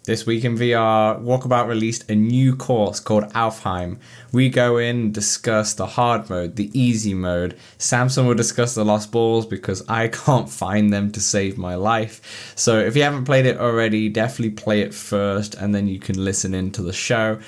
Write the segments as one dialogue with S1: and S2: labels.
S1: This week in VR, Walkabout released a new course called Alfheim. We go in, discuss the hard mode, the easy mode. Samson will discuss the lost balls because I can't find them to save my life. So if you haven't played it already, definitely play it first and then you can listen into the show.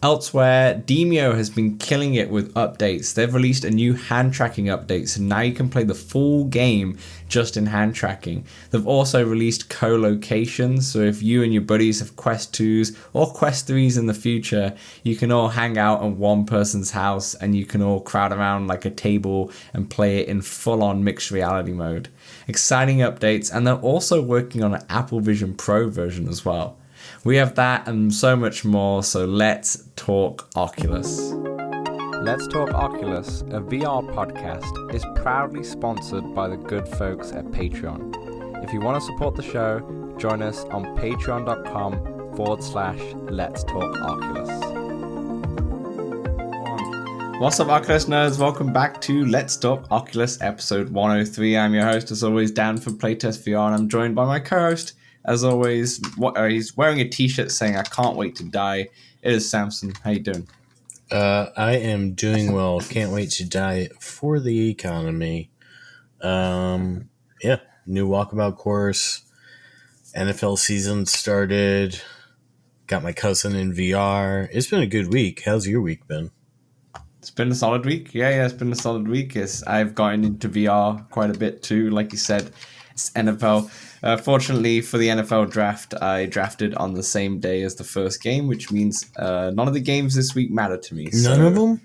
S1: Elsewhere, Demeo has been killing it with updates. They've released a new hand tracking update, so now you can play the full game just in hand tracking. They've also released colocation, so if you and your buddies have Quest 2s or Quest 3s in the future, you can all hang out at one person's house and you can all crowd around like a table and play it in full-on mixed reality mode. Exciting updates, and they're also working on an Apple Vision Pro version as well. We have that and so much more, so let's talk Oculus. Let's Talk Oculus, a VR podcast, is proudly sponsored by the good folks at Patreon. If you want to support the show, join us on patreon.com/Let's Talk Oculus. What's up, Oculus nerds? Welcome back to Let's Talk Oculus episode 103. I'm your host, as always, Dan from Playtest VR, and I'm joined by my co-host, as always. He's wearing a t-shirt saying, "I can't wait to die." It is Samson. How you doing?
S2: I am doing well. Can't wait to die for the economy. New Walkabout course. NFL season started. Got my cousin in VR. It's been a good week. How's your week been?
S1: It's been a solid week. Yeah, it's been a solid week. I've gotten into VR quite a bit too. Like you said, it's NFL. Fortunately for the NFL draft, I drafted on the same day as the first game, which means none of the games this week matter to me.
S2: None of them?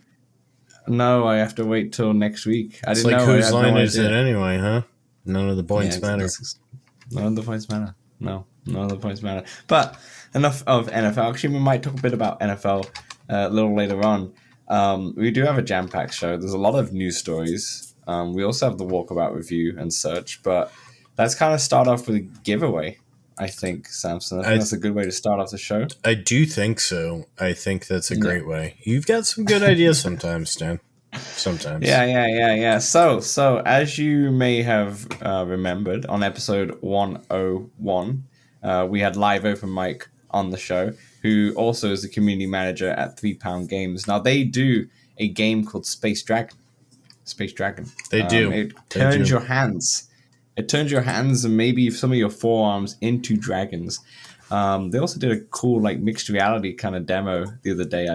S1: No, I have to wait till next week. I
S2: it's
S1: didn't
S2: like
S1: know.
S2: Whose line is it anyway, huh? None of the points matter.
S1: None of the points matter. No, none of the points matter. But enough of NFL. Actually, we might talk a bit about NFL a little later on. We do have a jam-packed show. There's a lot of news stories. We also have the Walkabout review and such, but let's kind of start off with a giveaway, I think, Samson. I think that's a good way to start off the show.
S2: I do think so. I think that's a great way. You've got some good ideas sometimes, Dan. Sometimes.
S1: Yeah. So as you may have remembered, on episode 101, we had live open mic on the show, who also is the community manager at 3 Pound Games. Now, they do a game called Space Dragon.
S2: They do.
S1: It turns your hands. It turns your hands and maybe some of your forearms into dragons. They also did a cool like mixed reality kind of demo the other day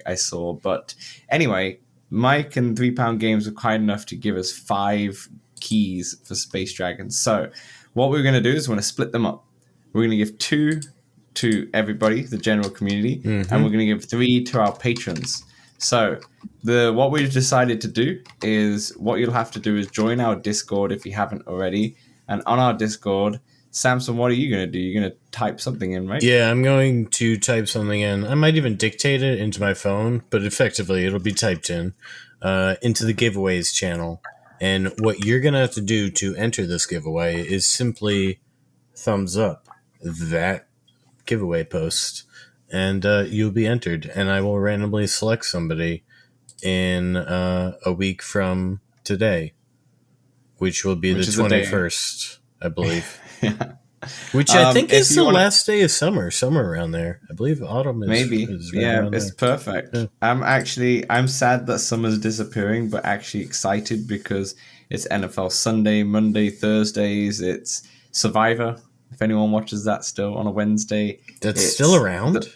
S1: I saw. But anyway, Mike and 3 Pound Games were kind enough to give us 5 keys for Space Dragons. So what we're going to do is we're going to split them up. We're going to give 2 to everybody, the general community, and we're going to give 3 to our patrons. So what we've decided to do is what you'll have to do is join our Discord if you haven't already. And on our Discord, Samson, what are you going to do? You're going to type something in, right?
S2: Yeah, I'm going to type something in. I might even dictate it into my phone, but effectively it'll be typed in into the giveaways channel. And what you're going to have to do to enter this giveaway is simply thumbs up that giveaway post, and you'll be entered. And I will randomly select somebody in a week from today, which will be the 21st, I believe.
S1: Yeah.
S2: Which I think is the last day of summer, somewhere around there. I believe autumn is
S1: maybe.
S2: Is right
S1: it's
S2: there.
S1: perfect.
S2: Yeah.
S1: I'm sad that summer's disappearing, but actually excited because it's NFL Sunday, Monday, Thursdays. It's Survivor. If anyone watches that still on a Wednesday,
S2: that's still around.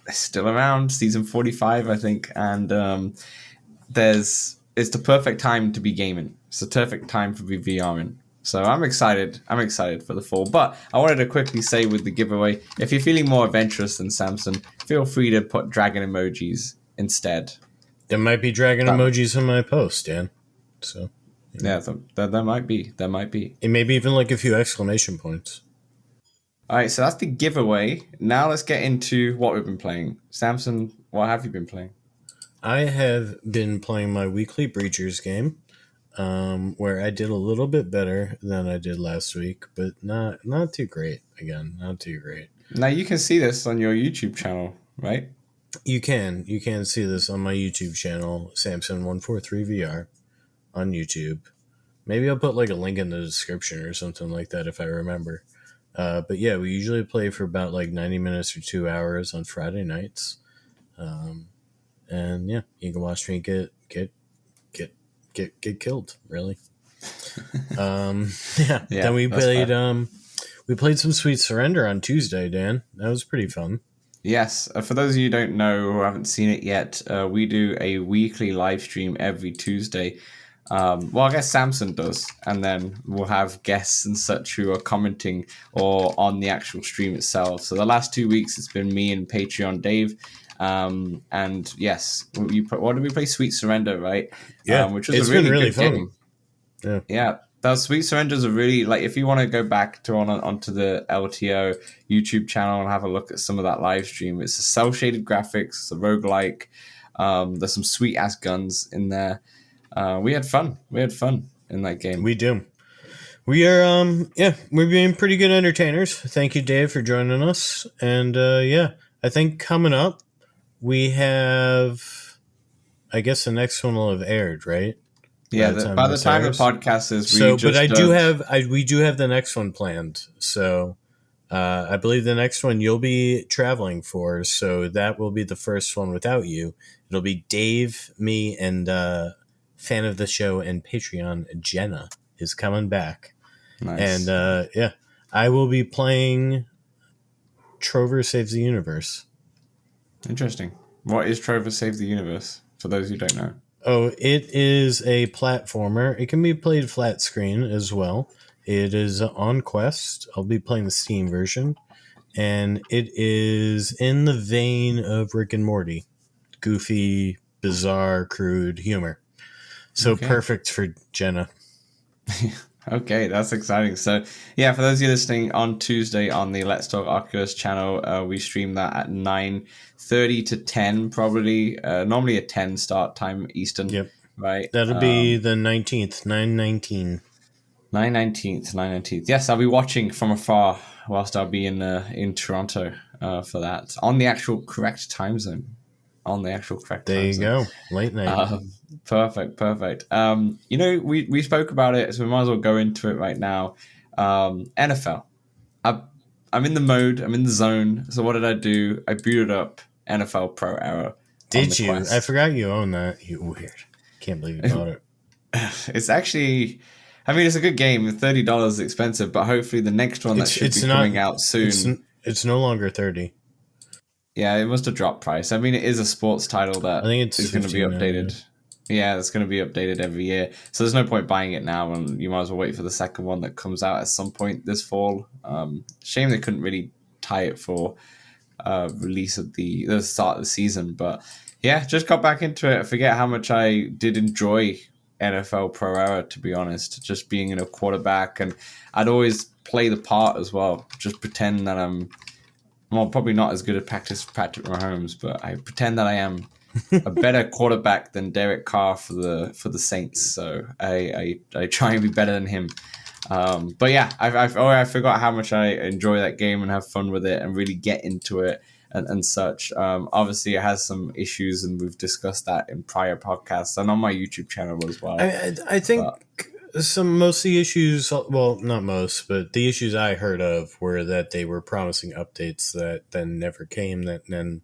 S1: It's still around. Season 45, I think, and it's the perfect time to be gaming. It's the perfect time for VRing. So I'm excited. I'm excited for the fall. But I wanted to quickly say with the giveaway, if you're feeling more adventurous than Samson, feel free to put dragon emojis instead.
S2: There might be dragon emojis in my post, Dan. So
S1: yeah, there might be. There might be.
S2: And maybe even like a few exclamation points.
S1: All right, so that's the giveaway. Now let's get into what we've been playing. Samson, what have you been playing?
S2: I have been playing my weekly Breachers game. Where I did a little bit better than I did last week, but not too great. Again, not too great.
S1: Now you can see this on your YouTube channel, right?
S2: You can see this on my YouTube channel, Samson143VR, on YouTube. Maybe I'll put like a link in the description or something like that if I remember. But yeah, we usually play for about like 90 minutes or 2 hours on Friday nights. And yeah, you can watch me get killed, really. Yeah.
S1: Yeah,
S2: Then
S1: that's fair.
S2: we played some Sweet Surrender on Tuesday, Dan. That was pretty fun.
S1: Yes, for those of you who don't know or haven't seen it yet, we do a weekly live stream every Tuesday. Well, I guess Samson does, and then we'll have guests and such who are commenting or on the actual stream itself. So the last 2 weeks, it's been me and Patreon Dave. And yes, what did we play? Sweet Surrender, right?
S2: Yeah,
S1: Which was
S2: it's
S1: a
S2: been
S1: really
S2: really
S1: good
S2: fun.
S1: game.
S2: Yeah.
S1: Yeah, those Sweet Surrenders are really like if you want to go back to onto the LTO YouTube channel and have a look at some of that live stream. It's a cell shaded graphics, it's a roguelike. There's some sweet ass guns in there. We had fun. We had fun in that game.
S2: We do. We are yeah, we're being pretty good entertainers. Thank you, Dave, for joining us. And yeah, I think coming up we have, I guess the next one will have aired, right?
S1: Yeah, by the
S2: this
S1: time the
S2: airs.
S1: podcast is,
S2: So, but we do have the next one planned. So, I believe the next one you'll be traveling for. So that will be the first one without you. It'll be Dave, me, and fan of the show and Patreon Jenna is coming back.
S1: Nice.
S2: And yeah, I will be playing Trover Saves the Universe.
S1: Interesting. What is Trover Save the Universe? For those who don't know.
S2: Oh, it is a platformer. It can be played flat screen as well. It is on Quest. I'll be playing the Steam version. And it is in the vein of Rick and Morty. Goofy, bizarre, crude humor. So
S1: Okay.
S2: perfect for Jenna.
S1: Okay, that's exciting. So, yeah, for those of you listening, on Tuesday on the Let's Talk Oculus channel, we stream that at 9:30 to 10, probably. Normally a 10 start time Eastern,
S2: Yep.
S1: right?
S2: That'll be the 19th, 9/19.
S1: 9/19th. Yes, I'll be watching from afar whilst I'll be in Toronto for that on the actual correct time zone.
S2: There you go. Late night.
S1: Perfect. We spoke about it, so we might as well go into it right now. NFL. I'm in the mode. I'm in the zone. So what did I do? I booted up NFL Pro Era.
S2: Did you? Quest. I forgot you own that. You weird. Can't believe you bought it.
S1: It's actually, I mean, it's a good game. $30 is expensive, but hopefully the next one should be coming out soon.
S2: It's no longer 30.
S1: Yeah, it must have dropped price. I mean, it is a sports title that
S2: I think
S1: is going to be updated. Yeah, it's going to be updated every year. So there's no point buying it now, and you might as well wait for the second one that comes out at some point this fall. Shame they couldn't really tie it for release at the start of the season. But yeah, just got back into it. I forget how much I did enjoy NFL Pro Era, to be honest. Just being in a quarterback, and I'd always play the part as well. Just pretend that I'm... Well, probably not as good at Patrick Mahomes, but I pretend that I am a better quarterback than Derek Carr for the Saints. So I try and be better than him. But yeah, I forgot how much I enjoy that game and have fun with it and really get into it and such. Obviously, it has some issues, and we've discussed that in prior podcasts and on my YouTube channel as well.
S2: I think. Most of the issues, well, not most, but the issues I heard of were that they were promising updates that then never came, that then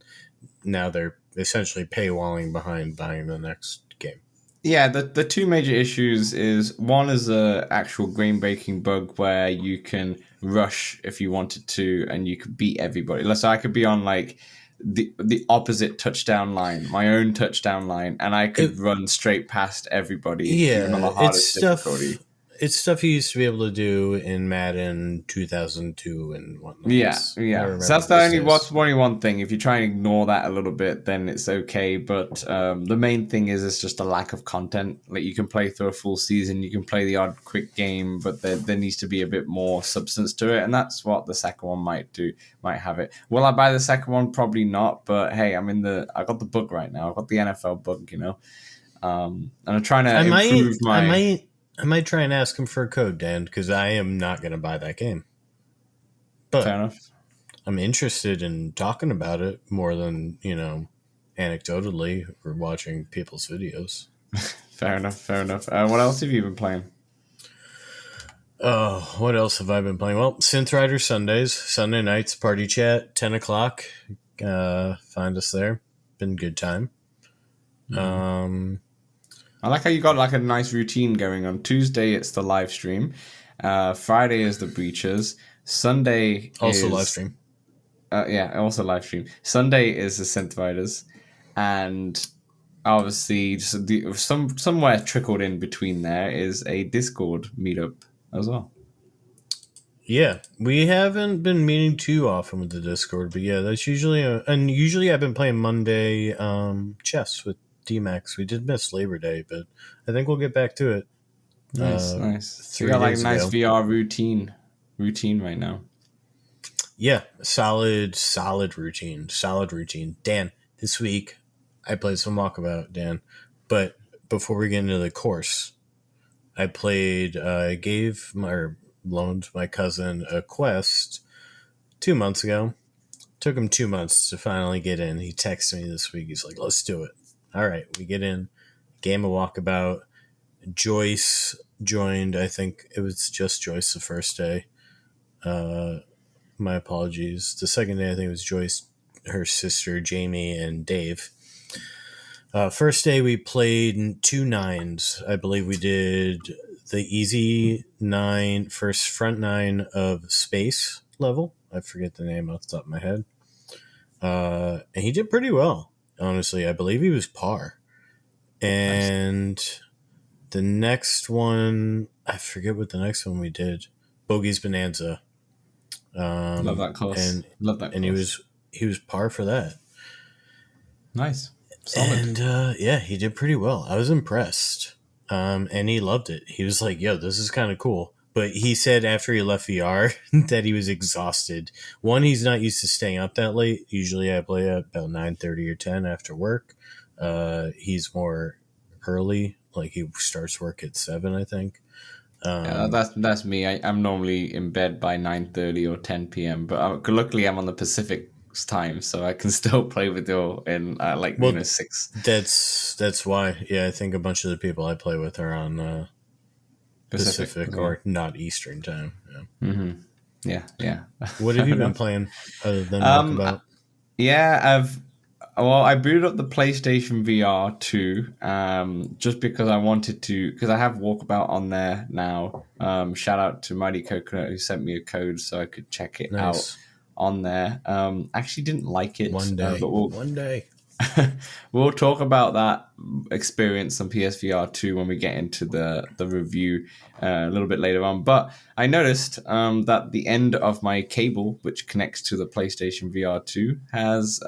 S2: now they're essentially paywalling behind buying the next game.
S1: Yeah, the two major issues is one is a actual game breaking bug where you can rush if you wanted to and you could beat everybody. So I could be on like the opposite touchdown line, my own touchdown line, and I could run straight past everybody.
S2: Yeah,
S1: even on the hardest difficulty.
S2: It's stuff you used to be able to do in Madden 2002 and whatnot.
S1: Yeah. So that's the only one thing. If you try and ignore that a little bit, then it's okay. But the main thing is it's just a lack of content. Like you can play through a full season, you can play the odd quick game, but there needs to be a bit more substance to it, and that's what the second one might have it. Will I buy the second one? Probably not. But hey, I got the book right now. I got the NFL book, and I'm trying to improve my.
S2: I might try and ask him for a code, Dan, because I am not going to buy that game. But
S1: fair enough.
S2: I'm interested in talking about it more than, anecdotally or watching people's videos.
S1: Fair enough. What else have you been playing?
S2: Oh, what else have I been playing? Well, Synth Rider Sundays, Sunday nights, party chat, 10 o'clock. Find us there. Been a good time.
S1: Mm-hmm.
S2: Um,
S1: I like how you got like a nice routine going on. Tuesday it's the live stream. Friday is the breaches. Sunday
S2: Also live
S1: is
S2: stream.
S1: yeah, also live stream. Sunday is the synth riders, and obviously somewhere trickled in between there is a Discord meetup as well.
S2: Yeah, we haven't been meeting too often with the Discord, but yeah, that's usually and usually I've been playing Monday chess with D-Max. We did miss Labor Day, but I think we'll get back to it.
S1: Nice, nice. So you
S2: 3
S1: got like a
S2: days
S1: nice
S2: ago.
S1: VR routine right now.
S2: Yeah, solid routine. Dan, this week I played some Walkabout, Dan. But before we get into the course, I gave my or loaned my cousin a quest 2 months ago. Took him 2 months to finally get in. He texted me this week. He's like, "Let's do it." All right, we get in. Game of Walkabout. Joyce joined. I think it was just Joyce the first day. Uh, my apologies. The second day, I think it was Joyce, her sister Jamie, and Dave. First day we played 2 9s. I believe we did the easy nine, first front nine of space level. I forget the name off the top of my head. And he did pretty well, honestly. I believe he was par.
S1: Nice.
S2: And the next one, I forget what the next one we did. Bogey's Bonanza.
S1: Love that course.
S2: And
S1: Love that
S2: and
S1: course.
S2: he was par for that.
S1: Nice. Solid.
S2: And yeah, he did pretty well. I was impressed. And he loved it. He was like, "Yo, this is kind of cool." But he said after he left VR that he was exhausted. One, he's not used to staying up that late. Usually, I play at about 9:30 or 10 after work. He's more early. Like he starts work at 7, I think.
S1: Yeah, that's me. I'm normally in bed by 9:30 or 10 p.m. But luckily I'm on the Pacific time, so I can still play with you in like
S2: Well,
S1: 6
S2: that's why. Yeah, I think a bunch of the people I play with are on
S1: Pacific as
S2: Pacific
S1: well.
S2: or not Eastern time. Yeah.
S1: Yeah, yeah.
S2: What have
S1: Fair
S2: you been
S1: enough.
S2: playing other than
S1: Um,
S2: Walkabout?
S1: yeah, I booted up the PlayStation VR 2 just because I wanted to, because I have Walkabout on there now. Shout out to Mighty Coconut who sent me a code so I could check it out
S2: Nice.
S1: on there. Actually didn't like it,
S2: One day.
S1: but we'll
S2: One day.
S1: we'll talk about that experience on PSVR 2 when we get into the review a little bit later on. But I noticed that the end of my cable, which connects to the PlayStation VR 2, has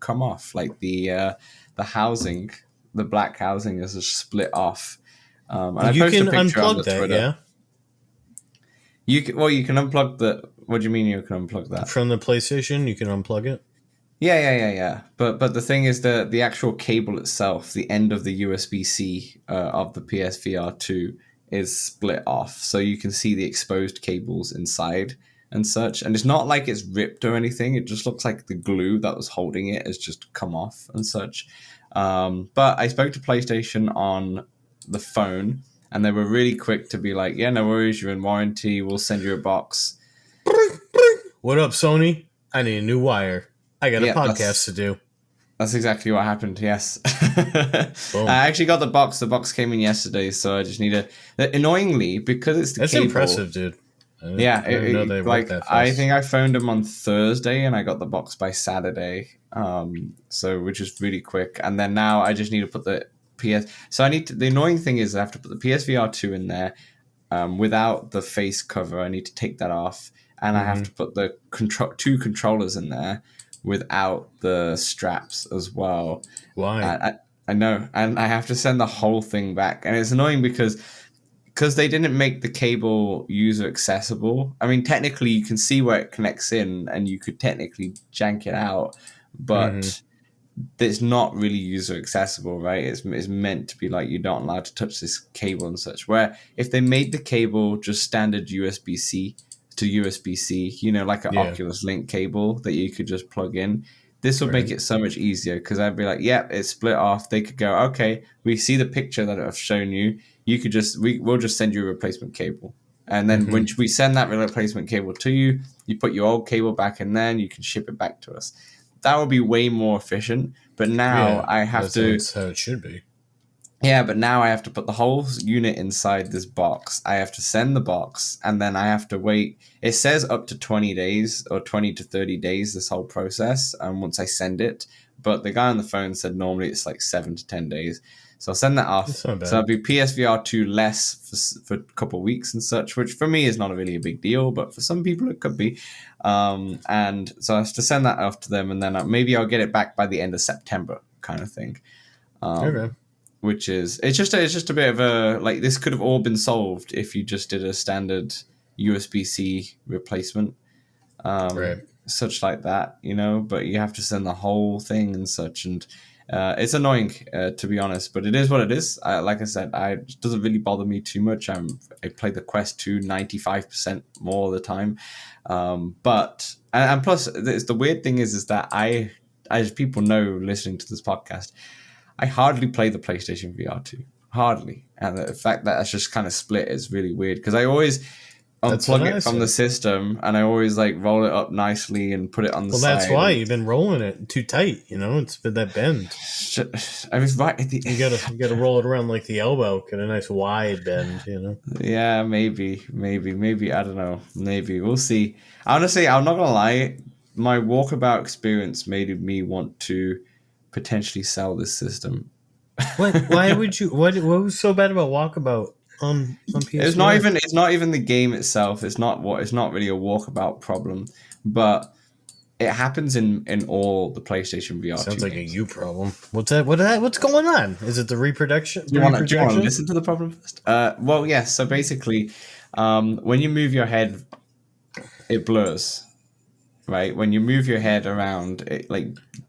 S1: come off. Like the housing, the black housing is just split off. And I
S2: You
S1: posted
S2: can
S1: a picture on
S2: unplug
S1: the
S2: that,
S1: Twitter.
S2: yeah?
S1: You can unplug the. What do you mean you can unplug that?
S2: From the PlayStation, you can unplug it.
S1: Yeah. But the thing is the actual cable itself, the end of the USB-C of the PSVR 2 is split off, so you can see the exposed cables inside and such. And it's not like it's ripped or anything. It just looks like the glue that was holding it has just come off and such. But I spoke to PlayStation on the phone, and they were really quick to be like, "Yeah, no worries. You're in warranty. We'll send you a box."
S2: What up, Sony? I need a new wire. I got a
S1: Yeah,
S2: podcast to do.
S1: that's exactly what happened. Yes, I
S2: Boom.
S1: actually got the box. The box came in yesterday, so I just need to. Annoyingly, because it's the
S2: That's
S1: cable.
S2: impressive, dude.
S1: Yeah,
S2: I didn't know they worked
S1: like
S2: that
S1: I
S2: fast.
S1: think I phoned them on Thursday, and I got the box by Saturday. So which is really quick. And then now I just need to put the PS. So I need to. The annoying thing is I have to put the PSVR 2 in there without the face cover. I need to take that off, and I have
S2: Hmm.
S1: to put the two controllers in there without the straps as well.
S2: Why?
S1: I know, and I have to send the whole thing back, and it's annoying because they didn't make the cable user accessible. I mean, technically, you can see where it connects in, and you could technically jank it out,
S2: Hmm.
S1: but it's not really user accessible, right? It's meant to be like you're not allowed to touch this cable and such. Where if they made the cable just standard USB C to USB C, like an
S2: Yeah.
S1: Oculus Link cable that you could just plug in, this would make
S2: Right.
S1: it so much easier because I'd be like, yep, it's split off. They could go, okay, we see the picture that I've shown you. You could we'll just send you a replacement cable, And then when we send that replacement cable to you, you put your old cable back in there and you can ship it back to us. That would be way more efficient. But now I have to.
S2: That's how it should be.
S1: Yeah, but now I have to put the whole unit inside this box. I have to send the box, and then I have to wait. It says up to 20 days or 20 to 30 days, this whole process, once I send it. But the guy on the phone said normally it's like 7 to 10 days. So I'll send that off.
S2: That's not bad.
S1: So it'll be PSVR 2 less for a couple of weeks and such, which for me is not really a big deal, but for some people it could be. And so I have to send that off to them, and then maybe I'll get it back by the end of September kind of thing.
S2: Okay.
S1: Which is it's just a bit of a like this could have all been solved if you just did a standard USB-C replacement,
S2: Right.
S1: such like that, But you have to send the whole thing and such, and it's annoying to be honest. But it is what it is. Like I said, it doesn't really bother me too much. I play the Quest 2 95% more of the time, but plus the weird thing is that as people know listening to this podcast, I hardly play the PlayStation VR 2. Hardly. And the fact that it's just kind of split is really weird because I always unplug it from the system and I always roll it up nicely and put it on the side.
S2: Well, that's why you've been rolling it too tight, It's been that bend.
S1: I was right at the
S2: You gotta roll it around like the elbow, get a nice wide bend,
S1: Yeah, maybe. I don't know. Maybe. We'll see. Honestly, I'm not gonna lie. My walkabout experience made me want to potentially sell this system.
S2: Why would you? What was so bad about Walkabout on PS4?
S1: It's not even the game itself. It's not really a walkabout problem, but it happens in all the PlayStation VR.
S2: Sounds like
S1: games.
S2: a you problem. What's that? What's going on? Is it the reproduction?
S1: Do you want to listen to the problem first? Well, yes. So basically, when you move your head, it blurs. Right, when you move your head around, it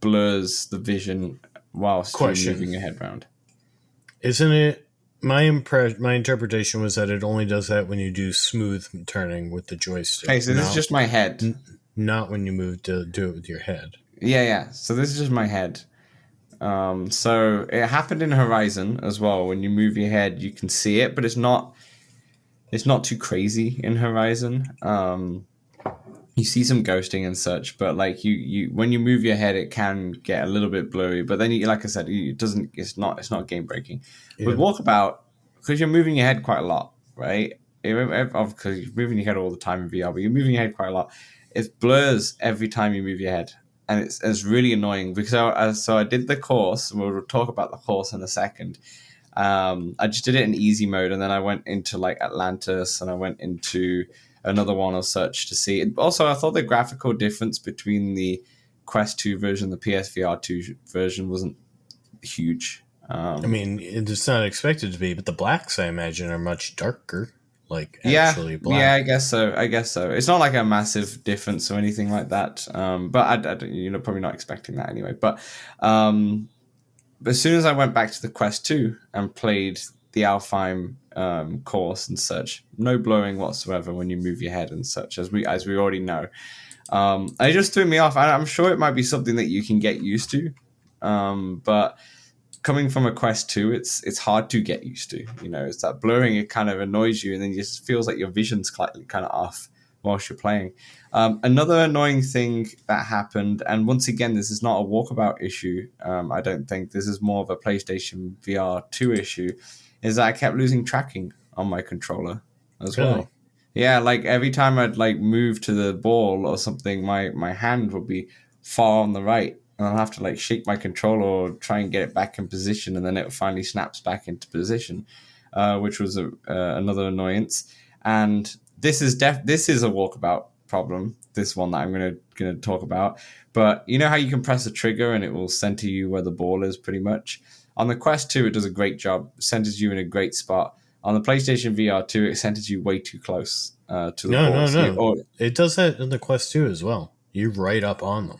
S1: blurs the vision whilst you're moving your head around.
S2: Isn't it? My interpretation was that it only does that when you do smooth turning with the joystick.
S1: Okay, so this is just my head,
S2: not when you move to do it with your head.
S1: Yeah. So this is just my head. So it happened in Horizon as well. When you move your head, you can see it, but it's not too crazy in Horizon. You see some ghosting and such, but you when you move your head, it can get a little bit blurry. But then, like I said, it's not game breaking. Yeah. With Walkabout, because you're moving your head quite a lot, right? Because you're moving your head all the time in VR, but you're moving your head quite a lot. It blurs every time you move your head, and it's really annoying because I did the course. We'll talk about the course in a second. I just did it in easy mode, and then I went into Atlantis, and I went into another one or such to see it. Also, I thought the graphical difference between the Quest 2 version and the PSVR 2 version wasn't huge.
S2: I mean, it's not expected to be, but the blacks, I imagine, are much darker. Actually black. Yeah,
S1: I guess so. It's not like a massive difference or anything like that. But you're probably not expecting that anyway. But as soon as I went back to the Quest 2 and played the Alfheim course and such, no blowing whatsoever when you move your head and such, as we already know. It just threw me off. I'm sure it might be something that you can get used to, but coming from a Quest 2, it's hard to get used to. It's that blurring, it kind of annoys you, and then it just feels like your vision's kind of off whilst you're playing. Another annoying thing that happened, and once again, this is not a Walkabout issue, I don't think. This is more of a PlayStation VR 2 issue, is that I kept losing tracking on my controller as well. Yeah, every time I'd move to the ball or something, my hand would be far on the right, and I'll have to shake my controller or try and get it back in position, and then it finally snaps back into position, which was another annoyance. And this is a Walkabout problem, this one that I'm gonna talk about. But you know how you can press a trigger and it will center you where the ball is pretty much? On the Quest 2, it does a great job, centers you in a great spot. On the PlayStation VR 2, it centers you way too close to the ball.
S2: No. It does that in the Quest 2 as well. You're right up on them.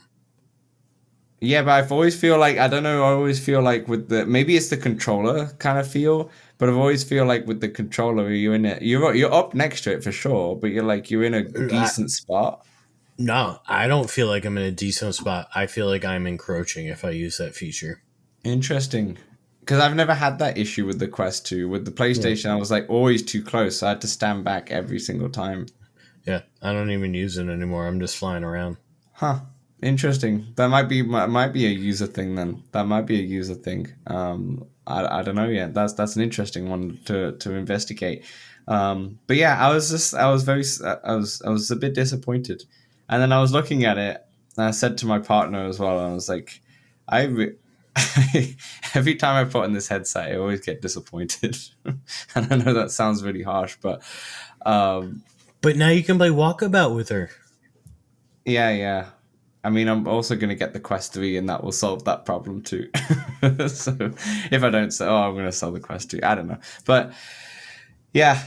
S1: Yeah, but I've always feel I don't know, I always feel with maybe it's the controller kind of feel, but I've always feel with the controller, you're up next to it for sure, but you're in a decent spot.
S2: No, I don't feel I'm in a decent spot. I feel I'm encroaching if I use that feature.
S1: Interesting. because I've never had that issue with the Quest 2. With the PlayStation, I was like always too close. So I had to stand back every single time.
S2: Yeah, I don't even use it anymore. I'm just flying around.
S1: Huh. Interesting. That might be a user thing then. That might be a user thing. I don't know yet. That's an interesting one to investigate. But yeah, I was a bit disappointed, and then I was looking at it, and I said to my partner as well, and I was like, I re- every time I put on this headset, I always get disappointed, and I know that sounds really harsh, but
S2: But now you can play Walkabout with her.
S1: yeah. I mean, I'm also going to get the Quest 3, and that will solve that problem too. So if I don't sell, I'm going to sell the Quest 2. I don't know. But yeah,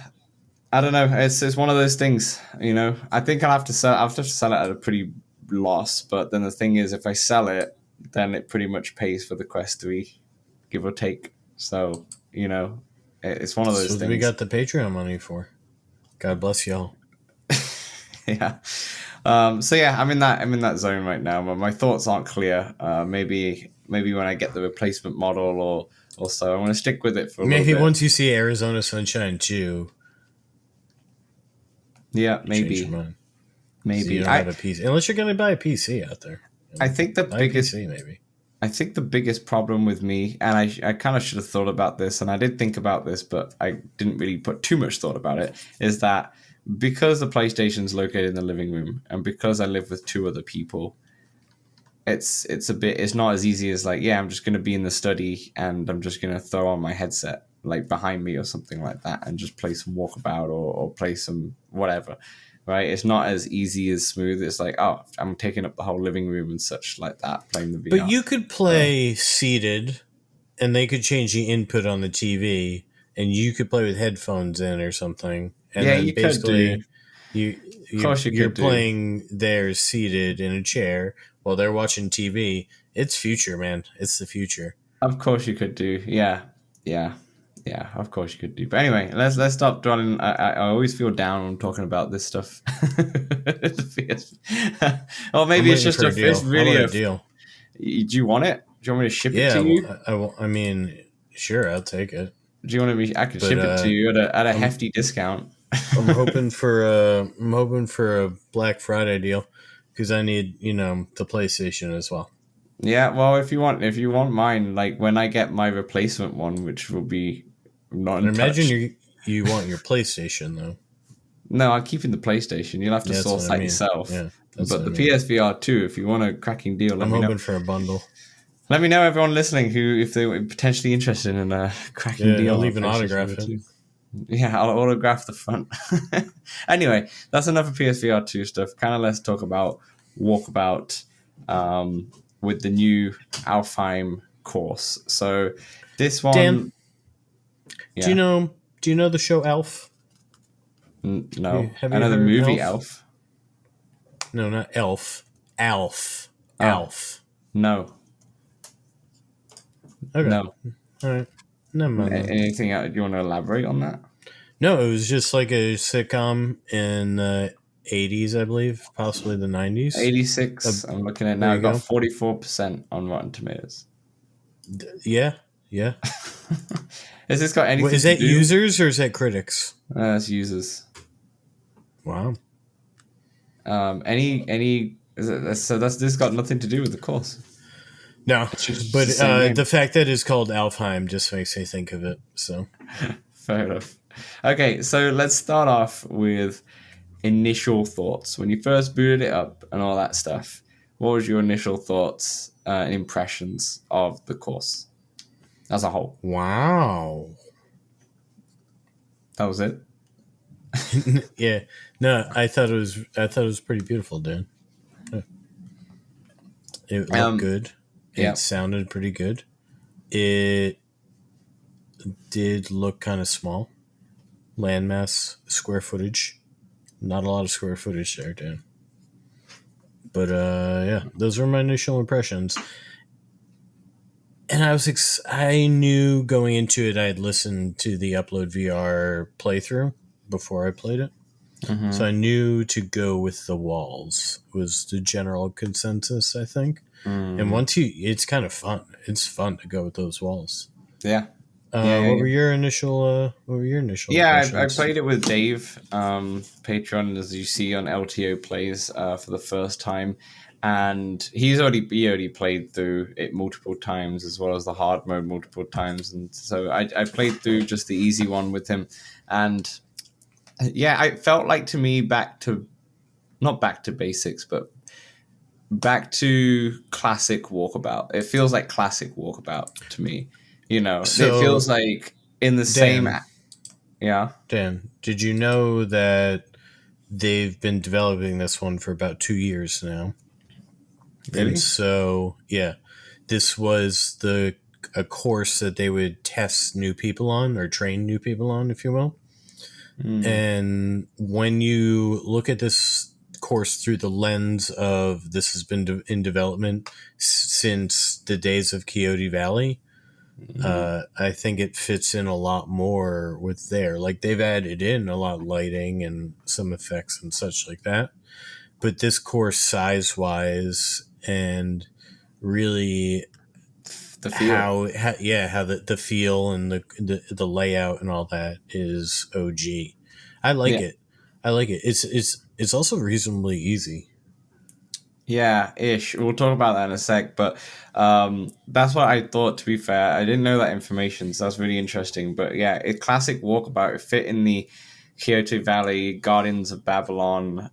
S1: I don't know. It's one of those things, you know. I think I'll have to sell it at a pretty loss. But then the thing is, if I sell it, then it pretty much pays for the Quest 3, give or take. So, you know, it's one of those
S2: That's what
S1: things.
S2: we got the Patreon money for. God bless y'all.
S1: Yeah. So yeah, I'm in that zone right now. My thoughts aren't clear. Maybe when I get the replacement model or so, I'm going to stick with it for a little
S2: Maybe
S1: bit.
S2: once you see Arizona Sunshine 2.
S1: Yeah,
S2: Change
S1: maybe.
S2: your mind.
S1: Maybe.
S2: You don't have a PC. Unless you're going to buy a PC out there.
S1: I think the biggest
S2: PC, maybe.
S1: I think the biggest problem with me, and I kind of should have thought about this, and I did think about this, but I didn't really put too much thought about it, is that because the PlayStation's located in the living room, and because I live with two other people, it's not as easy as like, yeah, I'm just going to be in the study and I'm just going to throw on my headset like behind me or something like that and just play some Walkabout or play some whatever, right? It's not as easy as smooth. It's like, oh, I'm taking up the whole living room and such like that, playing the VR.
S2: But you could play seated, and they could change the input on the TV, and you could play with headphones in or something. And
S1: Yeah,
S2: then
S1: you
S2: basically
S1: Of course you
S2: you're
S1: could do.
S2: playing there seated in a chair while they're watching TV. It's future, man. It's the future.
S1: Of course you could do. Yeah. Of course you could do. But anyway, let's stop dwelling. I always feel down when talking about this stuff. Or maybe
S2: I'm
S1: it's
S2: waiting
S1: just
S2: for
S1: a.
S2: deal.
S1: It's really
S2: I
S1: a
S2: want a deal.
S1: Do you want it? Do you want me to ship it
S2: Yeah,
S1: to you?
S2: I mean, sure, I'll take it.
S1: Do you want me? I could
S2: But,
S1: ship it to you at a hefty discount.
S2: I'm hoping for a Black Friday deal because I need the PlayStation as well.
S1: Yeah, well, if you want mine, like when I get my replacement one, which will be not
S2: I
S1: untouched.
S2: imagine you want your PlayStation though.
S1: No, I'm keeping the PlayStation. You'll have to
S2: Yeah,
S1: source
S2: that's what I
S1: that
S2: mean.
S1: yourself.
S2: Yeah,
S1: But the PSVR 2, if you want a cracking deal, let
S2: I'm
S1: me know.
S2: hoping for a bundle.
S1: Let me know, everyone listening, who if they were potentially interested in a cracking deal.
S2: I'll
S1: on
S2: leave an
S1: PlayStation
S2: autograph
S1: VR 2.
S2: in.
S1: Yeah, I'll autograph the front. Anyway, that's enough of PSVR 2 stuff. Kind of let's talk about Walkabout with the new Alfheim course. So this one...
S2: Dan,
S1: yeah.
S2: do you know the show Elf?
S1: No.
S2: Have
S1: I
S2: you
S1: know the
S2: heard
S1: movie
S2: Elf?
S1: Elf.
S2: No, not Elf. Alf.
S1: Oh.
S2: Alf.
S1: No.
S2: Okay.
S1: No.
S2: All right. Never mind.
S1: Anything else? Do you want to elaborate on that?
S2: No, it was just like a sitcom in the 80s, I believe, possibly the 90s.
S1: 86. I'm looking at it now.
S2: There
S1: I've
S2: you
S1: got 44% on Rotten Tomatoes.
S2: Yeah.
S1: Has this got anything
S2: Is
S1: to
S2: that
S1: do?
S2: users or is that critics?
S1: That's users.
S2: Wow.
S1: This got nothing to do with the course.
S2: No,
S1: just
S2: but
S1: the same name.
S2: the fact that it's called Alfheim just makes me think of it. So
S1: Fair enough. Okay, so let's start off with initial thoughts. When you first booted it up and all that stuff, what was your initial thoughts and impressions of the course as a whole?
S2: wow.
S1: That was it?
S2: Yeah. No, I thought it was pretty beautiful, Dan. It looked good.
S1: yeah.
S2: It sounded pretty good. It did look kind of small. Landmass, square footage. Not a lot of square footage there, Dan. But yeah, those were my initial impressions. And I knew going into it, I had listened to the Upload VR playthrough before I played it.
S1: Mm-hmm.
S2: So I knew to go with the walls was the general consensus, I think. And once it's kind of fun. It's fun to go with those walls.
S1: Yeah. Yeah, yeah,
S2: What
S1: yeah.
S2: were your initial? What were your initial
S1: Yeah, I
S2: impressions?
S1: played it with Dave, Patreon, as you see on LTO plays for the first time, and he already played through it multiple times as well as the hard mode multiple times, and so I played through just the easy one with him, and yeah, I felt like to me back to not back to basics, but back to classic Walkabout. It feels like classic Walkabout to me. It
S2: So
S1: feels like in the same.
S2: Dan,
S1: Yeah,
S2: Dan, did you know that they've been developing this one for about 2 years now? And
S1: really.
S2: so, yeah, this was a course that they would test new people on or train new people on, if you will.
S1: Mm.
S2: And when you look at this course through the lens of this has been in development since the days of Coyote Valley, I think it fits in a lot more with there. Like they've added in a lot of lighting and some effects and such like that. But this course, size wise, and really
S1: The feel.
S2: how the feel and the layout and all that is OG. I like
S1: Yeah.
S2: it. I like it. It's also reasonably easy.
S1: Yeah, ish. We'll talk about that in a sec, but that's what I thought. To be fair, I didn't know that information, so that's really interesting. But yeah, it classic Walkabout. It fit in the Kyoto Valley, Guardians of Babylon,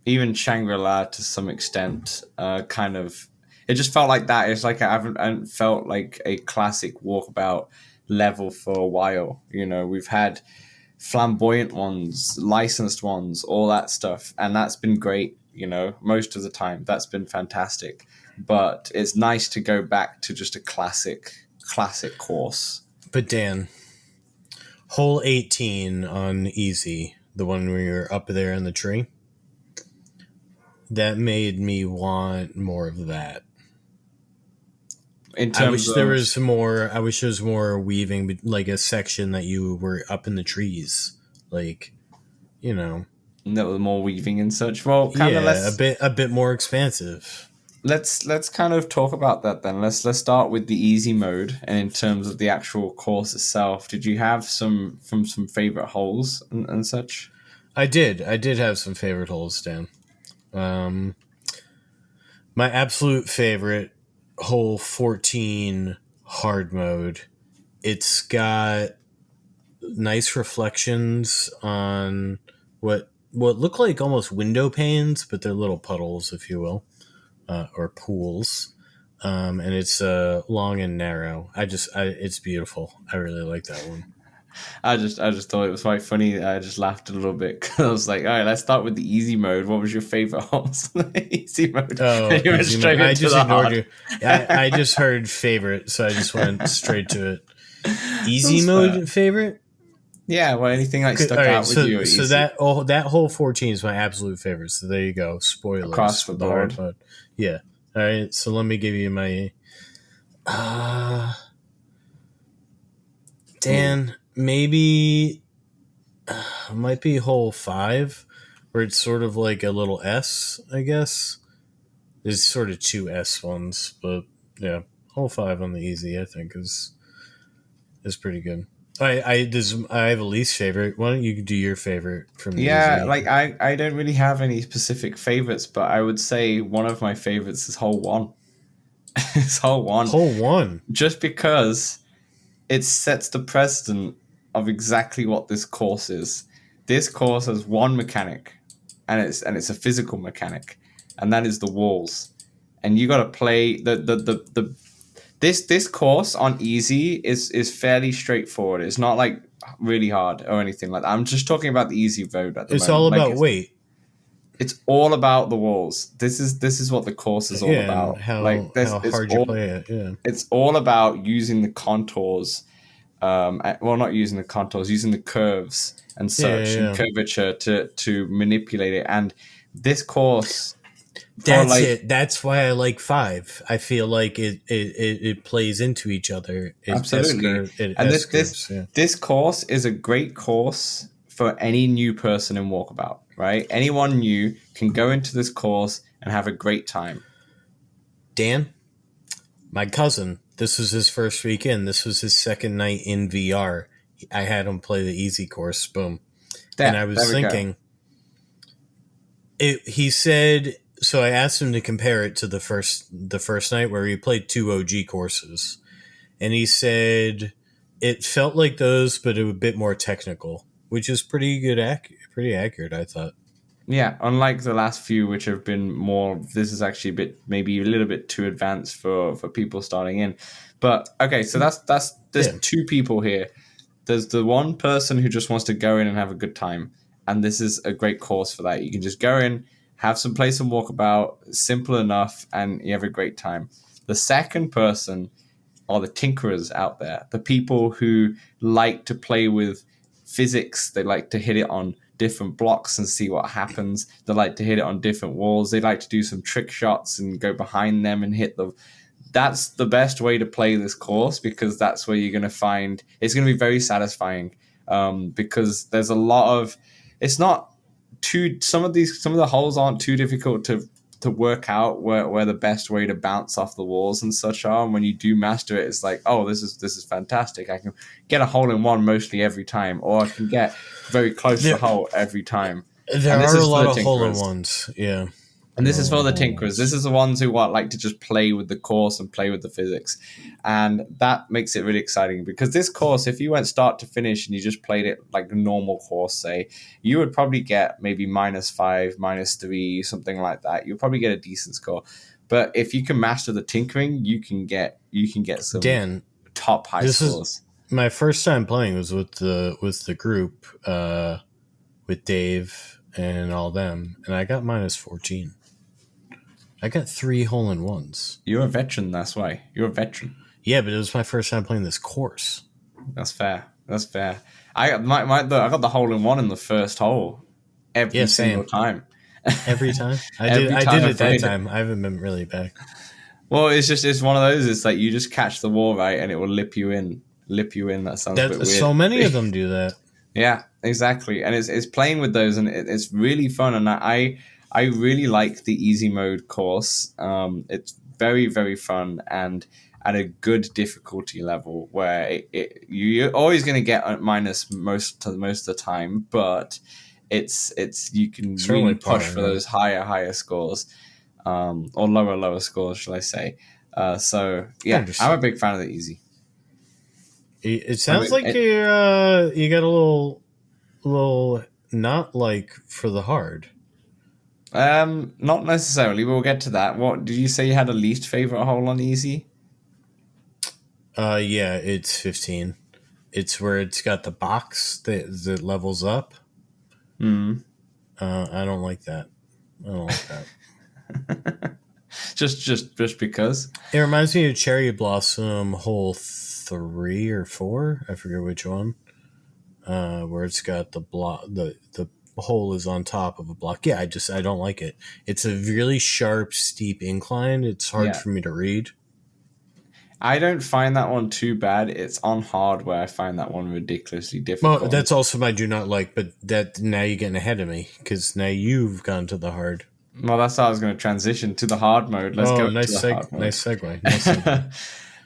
S1: even Shangri La to some extent. Kind of, it just felt like that. It's like I haven't felt like a classic Walkabout level for a while. We've had flamboyant ones, licensed ones, all that stuff. And that's been great, most of the time. That's been fantastic. But it's nice to go back to just a classic course.
S2: But Dan, hole 18 on easy, the one where you're up there in the tree, that made me want more of that.
S1: In
S2: I
S1: terms
S2: wish there
S1: of
S2: was more. I wish there was more weaving, like a section that you were up in the trees, like you know,
S1: no more weaving and such. Well, kind of
S2: yeah, a bit more expansive.
S1: let's kind of talk about that then. Let's start with the easy mode, and in terms of the actual course itself, did you have some favorite holes and such?
S2: I did have some favorite holes, Dan. Um, my absolute favorite hole 14 hard mode. It's got nice reflections on what look like almost window panes, but they're little puddles, if you will, or pools. And it's long and narrow. It's beautiful. I really like that one.
S1: I just thought it was quite funny. I just laughed a little bit because I was like, all right, let's start with the easy mode. What was your favorite holes? Easy mode.
S2: Oh,
S1: And you went
S2: easy mode.
S1: straight
S2: I
S1: into
S2: just
S1: the
S2: ignored
S1: hard.
S2: you. I just heard favorite, so I just went straight to it. Easy
S1: That's fair.
S2: mode favorite.
S1: Yeah, well, anything like
S2: All
S1: stuck
S2: right,
S1: out with you
S2: so
S1: or
S2: so
S1: easy
S2: that whole 14 is my absolute favorite. So there you go. Spoilers
S1: across the
S2: for the hard
S1: board.
S2: mode. Yeah. All right. So let me give you my. Uh, Dan, maybe might be hole 5, where it's sort of like a little S, I guess. There's sort of two S ones, but yeah, hole 5 on the easy, I think is pretty good. I have a least favorite. Why don't you do your favorite from the
S1: Yeah,
S2: easy?
S1: like I don't really have any specific favorites, but I would say one of my favorites is hole one. It's hole one,
S2: Hole 1.
S1: just because it sets the precedent of exactly what this course is. This course has one mechanic, and it's a physical mechanic, and that is the walls. And you got to play the this course on easy is fairly straightforward. It's not like really hard or anything like that. I'm just talking about the easy mode at the
S2: It's all
S1: moment. Like
S2: about weight.
S1: it's all about the walls. This is what the course is all
S2: Yeah, and
S1: about. Like
S2: how hard you play it. Yeah.
S1: it's all about using the contours. Well, not using the contours, using the curves and
S2: Yeah,
S1: such and
S2: yeah.
S1: curvature to manipulate it. And this course, for
S2: That's
S1: like
S2: it. That's why I like 5. I feel like it plays into each other.
S1: absolutely,
S2: It
S1: and
S2: S
S1: this this
S2: curves. Yeah.
S1: this course is a great course for any new person in Walkabout. Right, anyone new can go into this course and have a great time.
S2: Dan, my cousin This was his first weekend. This was his second night in VR. I had him play the easy course. Boom. And I was thinking, he said, so I asked him to compare it to the first night where he played 2 OG courses. And he said it felt like those, but it was a bit more technical, which is pretty accurate, I thought.
S1: Yeah, unlike the last few, which have been more, this is actually maybe a little bit too advanced for people starting in. But okay, so there's two people here. There's the one person who just wants to go in and have a good time, and this is a great course for that. You can just go in, play some walkabout, simple enough, and you have a great time. The second person are the tinkerers out there, the people who like to play with physics. They like to hit it on different blocks and see what happens. They like to hit it on different walls. They like to do some trick shots and go behind them and hit them. That's the best way to play this course, because that's where you're going to find it's going to be very satisfying, because there's a lot of, it's not too, some of the holes aren't too difficult to work out where the best way to bounce off the walls and such are. And when you do master it, it's like, oh, this is fantastic. I can get a hole in one mostly every time, or I can get very close to the hole every time.
S2: There are a lot of hole in ones, yeah.
S1: And this is for the tinkerers. This is the ones who like to just play with the course and play with the physics. And that makes it really exciting, because this course, if you went start to finish and you just played it like a normal course, say, you would probably get maybe -5, -3, something like that. You'll probably get a decent score. But if you can master the tinkering, you can get some top high scores.
S2: My first time playing was with the group, with Dave and all them, and I got -14. I got 3 hole-in-ones.
S1: You're a veteran, that's why. You're a veteran.
S2: Yeah, but it was my first time playing this course.
S1: That's fair. I got the hole-in-one in the first hole every single time.
S2: Every time? I did it that time. I haven't been really back.
S1: Well, it's one of those. It's like you just catch the wall right, and it will lip you in. That sounds a bit weird.
S2: So many of them do that.
S1: Yeah, exactly. And it's playing with those, and it's really fun. And I really like the easy mode course. It's very, very fun, and at a good difficulty level where you're always going to get minus most of the time, but you can really push for those higher scores, or lower scores, shall I say? So yeah, I'm a big fan of the easy.
S2: It sounds like you got a little not like for the hard.
S1: Not necessarily. We'll get to that. What did you say? You had a least favorite hole on easy?
S2: Yeah, it's 15. It's where it's got the box that levels up. I don't like that.
S1: just because
S2: it reminds me of Cherry Blossom hole 3 or 4. I forget which one. Where it's got the block, the hole is on top of a block. Yeah, I don't like it. It's a really sharp, steep incline. It's hard for me to read.
S1: I don't find that one too bad. It's on hard where I find that one ridiculously difficult.
S2: Well, that's also my do not like, but that now you're getting ahead of me, because now you've gone to the hard.
S1: Well, that's how I was going to transition to the hard mode. Let's go to the hard mode.
S2: Nice segue.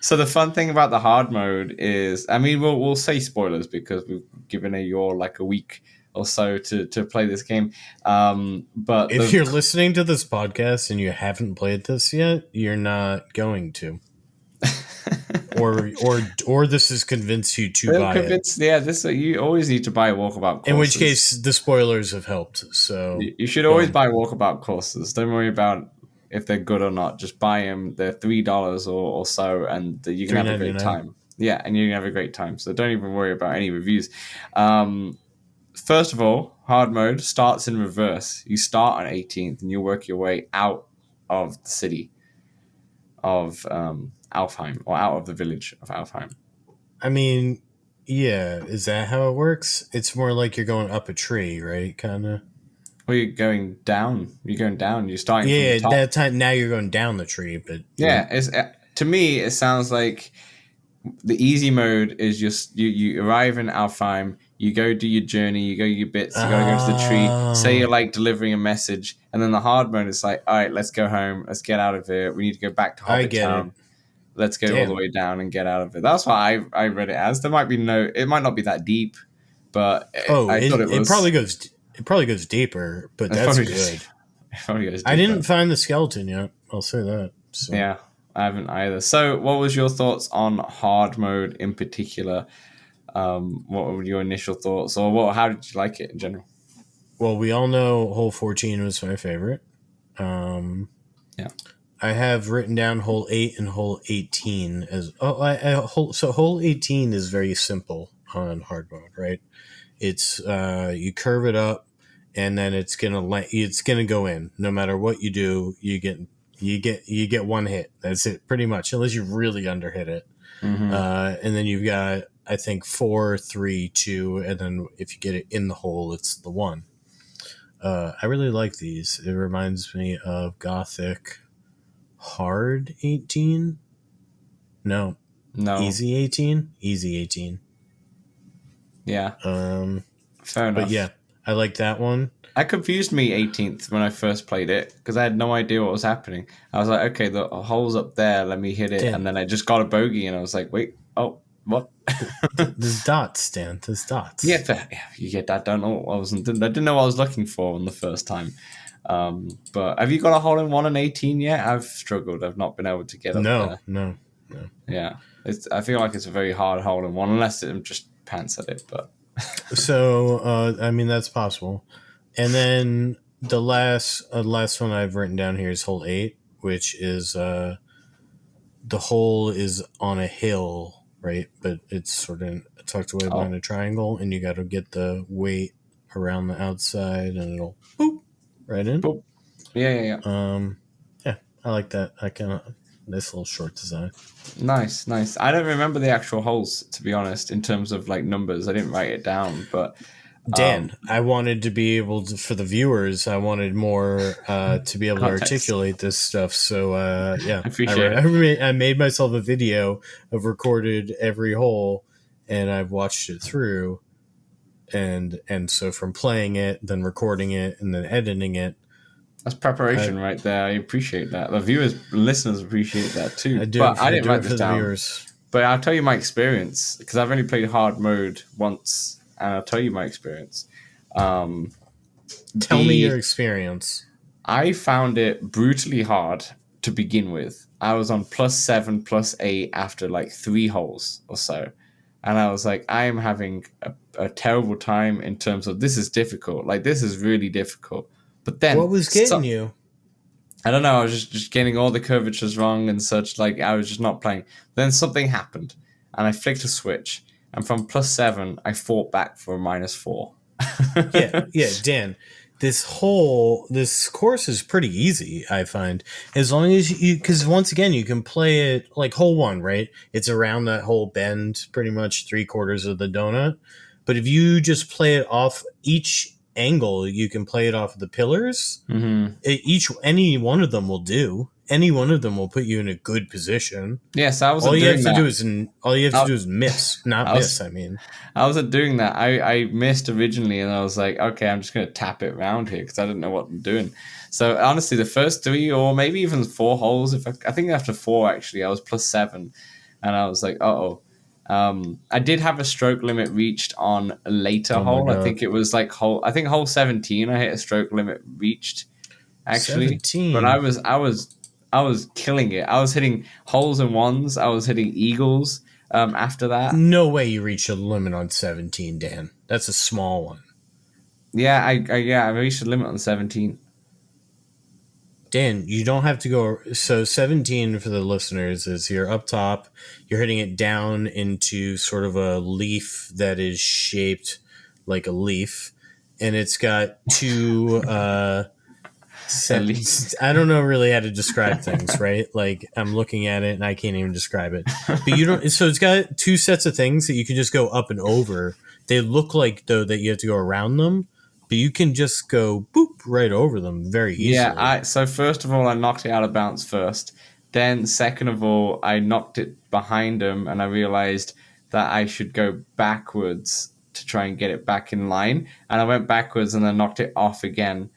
S1: So the fun thing about the hard mode is, I mean, we'll say spoilers because we've given you like a week or so to play this game. But
S2: if you're listening to this podcast and you haven't played this yet, you're not going to. or this has convinced you to buy it.
S1: Yeah, you always need to buy walkabout courses.
S2: In which case, the spoilers have helped. So
S1: you should always buy walkabout courses. Don't worry about if they're good or not. Just buy them. They're $3 or so, and you can have a great time. Yeah, and you can have a great time. So don't even worry about any reviews. First of all, hard mode starts in reverse. You start on 18th, and you work your way out of the city of Alfheim, or out of the village of Alfheim.
S2: I mean, yeah, is that how it works? It's more like you're going up a tree, right? Kind of.
S1: Well, you're going down. You're starting from the top.
S2: That time now you're going down the tree, but
S1: to me it sounds like the easy mode is just you arrive in Alfheim, you go do your journey, you go your bits, you gotta go to the tree, say you're like delivering a message, and then the hard mode is like, all right, let's go home, let's get out of here, we need to go back to Hobbit Town. let's go all the
S2: Damn.
S1: way down and get out of it. That's what I read it as. It might not be that deep, but
S2: Oh,
S1: I thought it
S2: it
S1: was.
S2: probably goes deeper, but
S1: It
S2: that's
S1: probably
S2: good.
S1: it probably goes
S2: I
S1: deeper.
S2: didn't find the skeleton yet. I'll say that. So.
S1: Yeah, I haven't either. So, what was your thoughts on hard mode in particular? What were your initial thoughts, or how did you like it in general?
S2: Well, we all know hole 14 was my favorite.
S1: Yeah.
S2: I have written down hole 8 and hole 18 as so hole 18 is very simple on hard mode, right? It's you curve it up and then it's gonna go in. No matter what you do, you get one hit. That's it, pretty much, unless you really underhit it.
S1: Mm-hmm.
S2: And then you've got, I think, 4, 3, 2, and then if you get it in the hole, it's the 1. I really like these. It reminds me of Gothic Hard 18. No. Easy 18. Easy 18.
S1: Yeah. Fair enough.
S2: But yeah, I like that one.
S1: That confused me 18th when I first played it because I had no idea what was happening. I was like, okay, the hole's up there, let me hit it.
S2: Damn.
S1: And then I just got a bogey and I was like, wait, oh, what?
S2: There's dots, Dan. There's dots.
S1: Yeah, you get that done. I didn't know what I was looking for on the first time. But have you got a hole in 1 and 18 yet? I've struggled. I've not been able to get up there.
S2: No.
S1: Yeah, I feel like it's a very hard hole in 1 unless I'm just pants at it. But
S2: so I mean, that's possible. And then the last one I've written down here is hole 8, which is the hole is on a hill, right? But it's sort of tucked away behind a triangle, and you got to get the weight around the outside, and it'll boop right in.
S1: Boop. Yeah.
S2: Yeah, I like that. This little short design.
S1: Nice. I don't remember the actual holes, to be honest, in terms of like numbers. I didn't write it down, but
S2: Dan, I wanted to be able to, for the viewers, I wanted more to be able to articulate this stuff. So yeah,
S1: I appreciate it.
S2: I made myself a video of recorded every hole, and I've watched it through, and so from playing it, then recording it, and then editing it.
S1: That's preparation right there. I appreciate that. The listeners appreciate that too.
S2: I
S1: didn't write this down.
S2: Viewers.
S1: But I'll tell you my experience because I've only played hard mode once, and I'll tell you my experience.
S2: Tell me your experience.
S1: I found it brutally hard to begin with. I was on +7, +8 after like 3 holes or so. And I was like, I am having a terrible time in terms of this is difficult. Like, this is really difficult. But then...
S2: What was getting you?
S1: I don't know. I was just getting all the curvatures wrong and such. Like, I was just not playing. Then something happened, and I flicked a switch. And from +7, I fought back for a -4.
S2: yeah, Dan. This course is pretty easy, I find. As long as because once again, you can play it like hole 1, right? It's around that whole bend, pretty much 3/4 of the donut. But if you just play it off each angle, you can play it off of the pillars.
S1: Mm-hmm.
S2: Any one of them will do. Any one of them will put you in a good position.
S1: Yes, I was.
S2: All you have to do is miss, not miss. I mean,
S1: I wasn't doing that. I missed originally, and I was like, okay, I'm just going to tap it around here because I didn't know what I'm doing. So honestly, the first 3 or maybe even 4 holes, I think after 4 actually, I was +7, and I was like, I did have a stroke limit reached on a later hole. I think it was like hole 17. I hit a stroke limit reached actually,
S2: 17.
S1: But I was killing it. I was hitting holes in 1s. I was hitting eagles after that.
S2: No way you reached a limit on 17, Dan. That's a small one.
S1: Yeah, I reached the limit on 17.
S2: Dan, you don't have to go. So 17 for the listeners is you're up top. You're hitting it down into sort of a leaf that is shaped like a leaf. And it's got 2... I don't know really how to describe things, right? Like I'm looking at it and I can't even describe it. But you don't. So it's got 2 sets of things that you can just go up and over. They look like though that you have to go around them, but you can just go boop right over them very easily.
S1: Yeah. So first of all, I knocked it out of bounds first. Then second of all, I knocked it behind him, and I realized that I should go backwards to try and get it back in line. And I went backwards and then knocked it off again.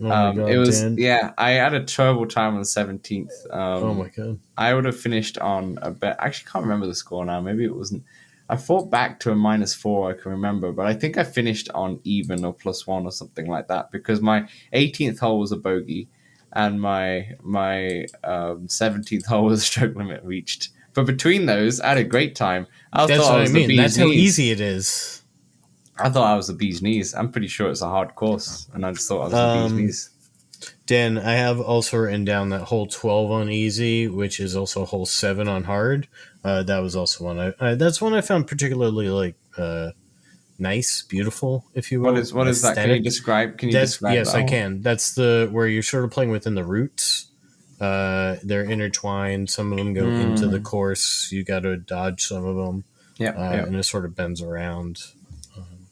S2: Oh my
S1: It
S2: god,
S1: was,
S2: Dan.
S1: yeah, I had a terrible time on the 17th.
S2: Oh my god.
S1: I would have finished on a bet. I actually can't remember the score now. Maybe it wasn't. I fought back to a -4, I can remember, but I think I finished on even or +1 or something like that because my 18th hole was a bogey and my 17th hole was a stroke limit reached. But between those, I had a great time. I
S2: That's
S1: thought I
S2: what I
S1: was the
S2: mean. That's
S1: bee's
S2: how
S1: knees.
S2: easy it is.
S1: I thought I was the bee's knees. I'm pretty sure it's a hard course, and I just thought I was the bee's
S2: Um,
S1: knees.
S2: Dan, I have also written down that hole 12 on easy, which is also hole 7 on hard. That was also one that's one I found particularly nice, beautiful, if you will,
S1: What is that? Can you
S2: aesthetic.
S1: describe? Can you
S2: That's
S1: describe
S2: yes,
S1: that
S2: I
S1: hole?
S2: can. That's the where you're sort of playing within the roots. They're intertwined. Some of them go into the course. You got to dodge some of them,
S1: Yeah, yeah.
S2: and it sort of bends around.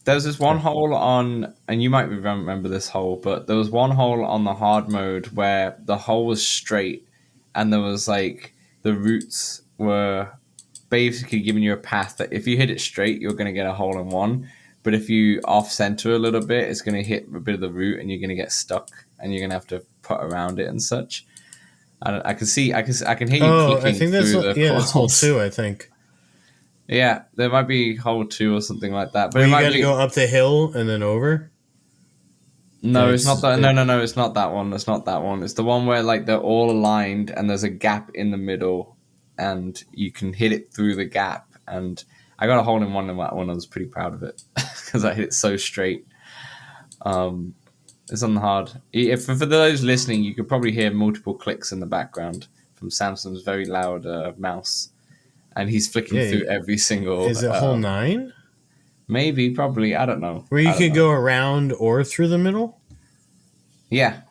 S1: There was this one hole on, and you might remember this hole, but there was one hole on the hard mode where the hole was straight, and there was like the roots were basically giving you a path that if you hit it straight, you're going to get a hole in one. But if you off center a little bit, it's going to hit a bit of the root, and you're going to get stuck, and you're going to have to put around it and such. And I can see, I can hear you
S2: Oh, I
S1: clicking
S2: think that's
S1: through the
S2: that's hole
S1: course.
S2: 2. I think.
S1: Yeah, there might be hole 2 or something like that, but
S2: Where
S1: it
S2: you
S1: might
S2: got to
S1: be.
S2: go up the hill and then over.
S1: No,
S2: And
S1: it's not that. No, it's not that one. It's not that one. It's the one where like they're all aligned and there's a gap in the middle, and you can hit it through the gap. And I got a hole in one in that one. I was pretty proud of it because I hit it so straight. It's on the hard. If for those listening, you could probably hear multiple clicks in the background from Samsung's very loud mouse, and he's flicking
S2: Yeah,
S1: through every single.
S2: is it hole 9?
S1: Maybe, probably. I don't know.
S2: Where
S1: I
S2: you
S1: don't
S2: could
S1: know.
S2: go around or through the middle?
S1: Yeah.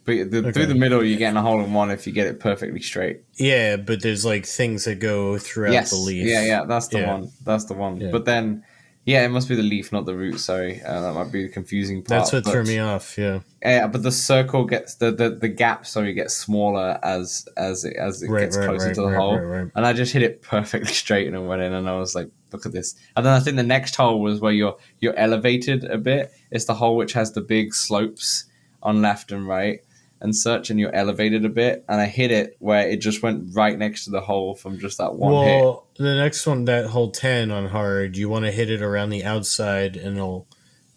S1: But through the middle, you're getting a hole in one if you get it perfectly straight.
S2: Yeah, but there's like things that go throughout
S1: Yes.
S2: the leaf.
S1: Yeah. That's the one. That's the one.
S2: Yeah.
S1: But then, yeah, it must be the leaf, not the root. Sorry, that might be the confusing part.
S2: That's what threw me off. Yeah.
S1: Yeah, but the circle gets the gap. Sorry, gets smaller as it gets closer to the hole.
S2: Right.
S1: And I just hit it perfectly straight and it went in. And I was like, look at this. And then I think the next hole was where you're elevated a bit. It's the hole which has the big slopes on left and right and such, and you're elevated a bit. And I hit it where it just went right next to the hole from just that one hit.
S2: Well, the next one, that hole 10 on hard, you want to hit it around the outside, and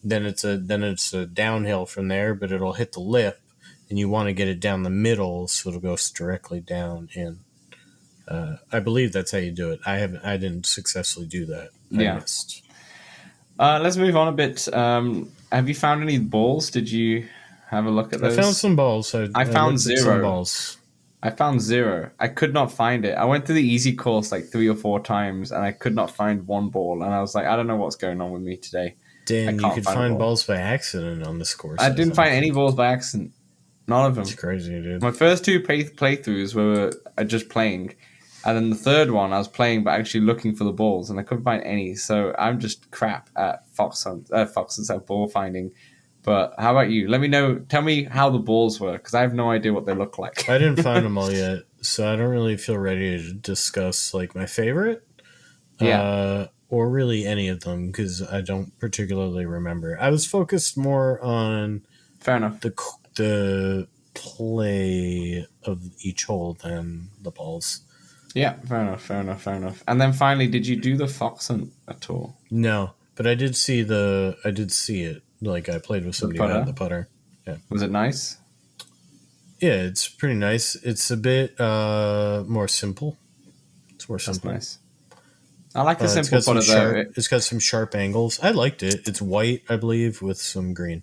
S2: then it's a downhill from there, but it'll hit the lip, and you want to get it down the middle so it'll go directly down in. I believe that's how you do it. I didn't successfully do that. I missed.
S1: Let's move on a bit. Have you found any balls? Did you have a look at those?
S2: I found some balls.
S1: I found
S2: looked at
S1: 0.
S2: some balls.
S1: I found 0. I could not find it. I went to the easy course like 3 or 4 times, and I could not find one ball. And I was like, I don't know what's going on with me today.
S2: Dan, you could find balls by accident on this course.
S1: I didn't find any balls by accident. None of them.
S2: It's crazy, dude.
S1: My first 2 playthroughs were just playing. And then the third one, I was playing, but actually looking for the balls, and I couldn't find any. So I'm just crap at fox hunts at ball finding. But how about you? Let me know. Tell me how the balls were, because I have no idea what they look like.
S2: I didn't find them all yet, so I don't really feel ready to discuss like my favorite.
S1: Yeah.
S2: Or really any of them, because I don't particularly remember. I was focused more on
S1: Fair enough.
S2: the play of each hole than the balls.
S1: Yeah, fair enough. And then finally, did you do the fox hunt at all?
S2: No, but I did see it. Like I played with somebody who had the putter. Yeah.
S1: Was it nice?
S2: Yeah, it's pretty nice. It's a bit more simple. It's more simple.
S1: That's nice. I like the simple putter though.
S2: It's got some sharp angles. I liked it. It's white, I believe, with some green.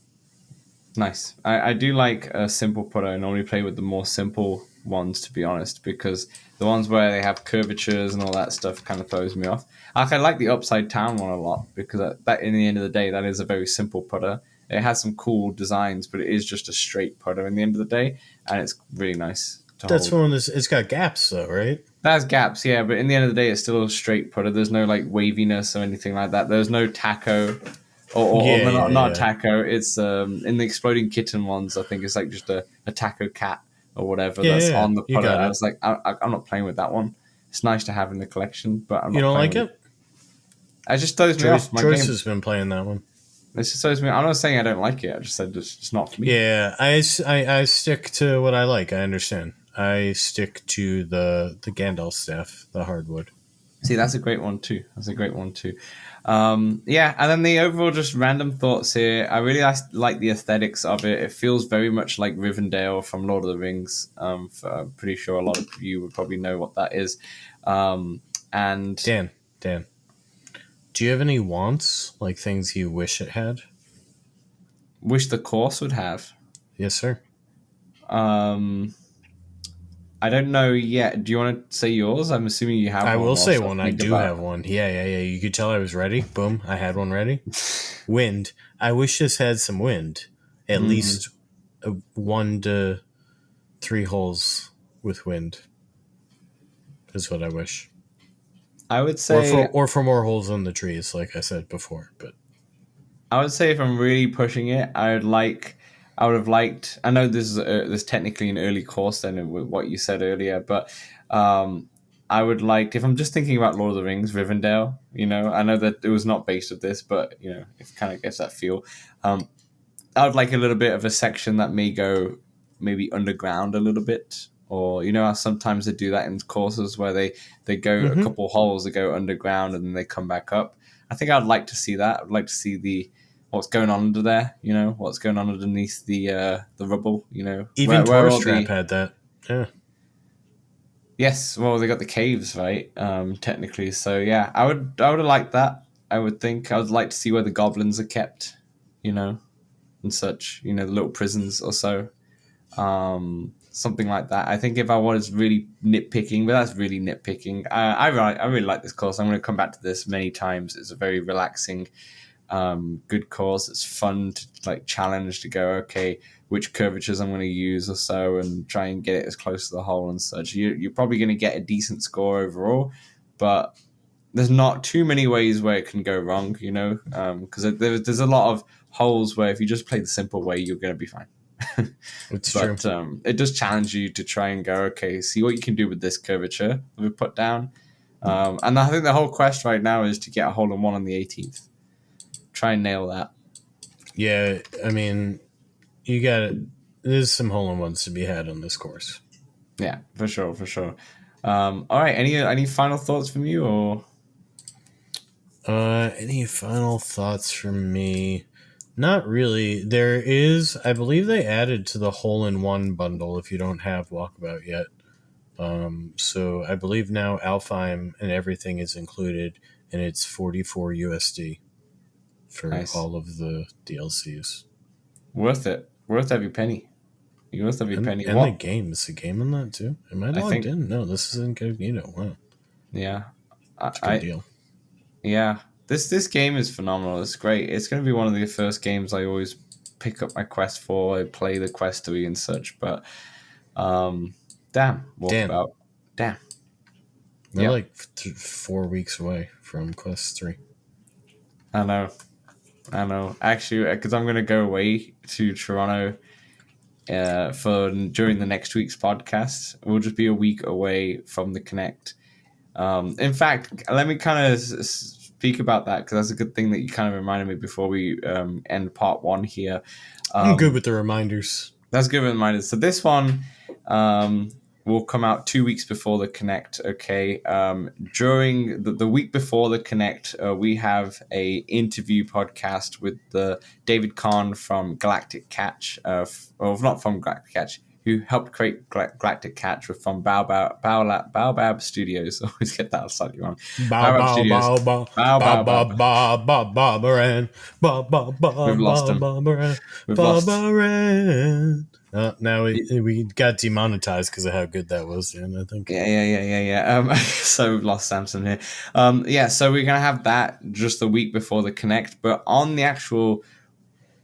S1: Nice. I do like a simple putter. I normally play with the more simple ones, to be honest, because the ones where they have curvatures and all that stuff kind of throws me off. I like the upside down one a lot, because that in the end of the day, that is a very simple putter. It has some cool designs, but it is just a straight putter in the end of the day, and it's really nice to
S2: That's
S1: hold.
S2: one. It's got gaps though, right?
S1: That has gaps, yeah, but in the end of the day, it's still a straight putter. There's no like waviness or anything like that. There's no taco, not taco. It's in the Exploding Kitten ones. I think it's like just a taco cat or whatever that's on the putter. I was like, I'm not playing with that one. It's nice to have in the collection, but I'm not.
S2: You don't like it?
S1: I just throws me off.
S2: Joyce has been playing that one.
S1: It's just so me. I'm not saying I don't like it. I just said it's just not for me.
S2: Yeah, I stick to what I like. I understand. I stick to the Gandalf staff, the hardwood.
S1: See, that's a great one too. Yeah, and then the overall just random thoughts here. I really like the aesthetics of it. It feels very much like Rivendell from Lord of the Rings. I'm pretty sure a lot of you would probably know what that is. And
S2: Dan, do you have any wants, like things you wish it had?
S1: wish the course would have.
S2: Yes, sir.
S1: Um, I don't know yet. Do you want to say yours? I'm assuming you have
S2: I
S1: one.
S2: will say
S1: whilst
S2: one. I
S1: think
S2: do
S1: about
S2: have one. Yeah. You could tell I was ready. Boom. I had one ready. Wind. I wish this had some wind. At least 1 to 3 holes with wind is what I wish.
S1: I would say,
S2: Or for more holes on the trees, like I said before. But
S1: if I'm really pushing it, I would have liked. I know this technically an early course then with what you said earlier, but I would like, if I'm just thinking about Lord of the Rings, Rivendell. I know that it was not based of this, but it kind of gets that feel. I would like a little bit of a section that may go maybe underground a little bit, or how sometimes they do that in courses where they go a couple holes, they go underground and then they come back up. I think I'd like to see that. I'd like to see what's going on under there. What's going on underneath the rubble.
S2: even Tourist Trap had that. Yeah.
S1: Yes, well, they got the caves, right? Technically, so yeah, I would have liked that. I would think I would like to see where the goblins are kept, and such. The little prisons or so, something like that. I think if I was really nitpicking, but that's really nitpicking. I really like this course. I'm going to come back to this many times. It's a very relaxing, good course. It's fun to challenge to go, okay, which curvatures I'm going to use or so, and try and get it as close to the hole and such. You're probably going to get a decent score overall, but there's not too many ways where it can go wrong, because there's a lot of holes where if you just play the simple way, you're going to be fine.
S2: It's true.
S1: But it does challenge you to try and go, okay, see what you can do with this curvature that we put down. And I think the whole quest right now is to get a hole in one on the 18th. Try and nail that.
S2: Yeah, I mean, you got it. There's some hole-in-ones to be had on this course.
S1: Yeah, for sure. All right, any final thoughts from you, or
S2: any final thoughts from me? Not really. There is, I believe they added to the hole-in-one bundle if you don't have Walkabout yet. So I believe now Alfheim and everything is included, and it's 44 USD for all of the DLCs.
S1: Worth it. Worth every penny. You're worth every penny.
S2: And the game. Is the game in that too? Am I logged in? No, this is incognito. Wow.
S1: Yeah.
S2: It's a good deal.
S1: Yeah. This game is phenomenal. It's great. It's going to be one of the first games I always pick up my quest for. I play the quest 3 and such, but damn. Walkabout. Damn.
S2: We're like 4 weeks away from quest 3.
S1: I know. Actually, because I'm going to go away to Toronto for during the next week's podcast. We'll just be a week away from the Connect. In fact, let me kind of speak about that, because that's a good thing that you kind of reminded me before we end part 1 here.
S2: I'm good with the reminders.
S1: That's good with reminders. So this one will come out 2 weeks before the Connect. Okay, during the week before the Connect, we have a interview podcast with the David Kahn from Galactic Catch, not from Galactic Catch, who helped create Galactic Catch, from Baobab Studios. I always get that slightly wrong. Baobab Studios. We've lost him. We've lost.
S2: Now we got demonetized because of how good that was, and I think.
S1: Yeah. So we've lost Samson here. So we're gonna have that just the week before the Connect, but on the actual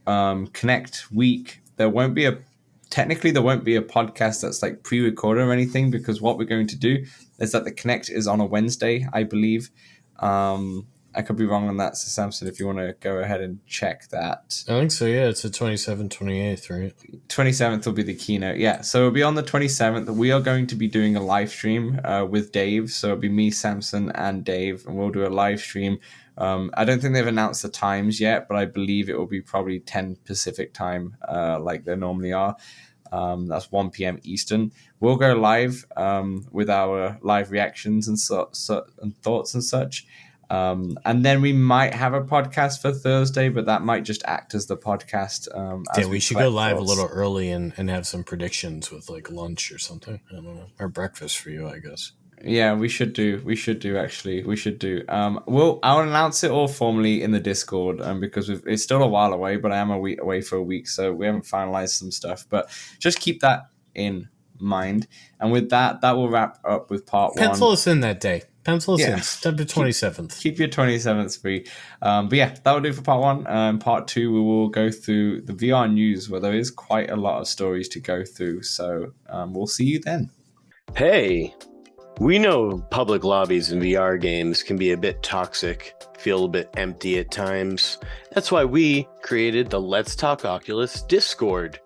S1: Connect week, there won't be a podcast that's pre-recorded or anything, because what we're going to do is that the Connect is on a Wednesday, I believe. I could be wrong on that. So Samson, if you want to go ahead and check that.
S2: I think so, yeah. It's the 27th, 28th, right?
S1: 27th will be the keynote. Yeah, so it'll be on the 27th. We are going to be doing a live stream with Dave. So it'll be me, Samson, and Dave, and we'll do a live stream. I don't think they've announced the times yet, but I believe it will be probably 10 Pacific time, like they normally are. That's 1 p.m. Eastern. We'll go live with our live reactions and and thoughts and such. And then we might have a podcast for Thursday, but that might just act as the podcast.
S2: Yeah, we should go live a little early and have some predictions with like lunch or something. I don't know. Or breakfast for you, I guess.
S1: Yeah, we should do actually. We should do. I'll announce it all formally in the Discord, because it's still a while away, but I am away for a week, so we haven't finalized some stuff. But just keep that in mind. And with that, that will wrap up with part one.
S2: Pencil us in that day. Pencil us in. Step to 27th.
S1: Keep your 27th free. But yeah, that will do for part one. Part two, we will go through the VR news, where there is quite a lot of stories to go through. So we'll see you then.
S3: Hey, we know public lobbies in VR games can be a bit toxic, feel a bit empty at times. That's why we created the Let's Talk Oculus Discord,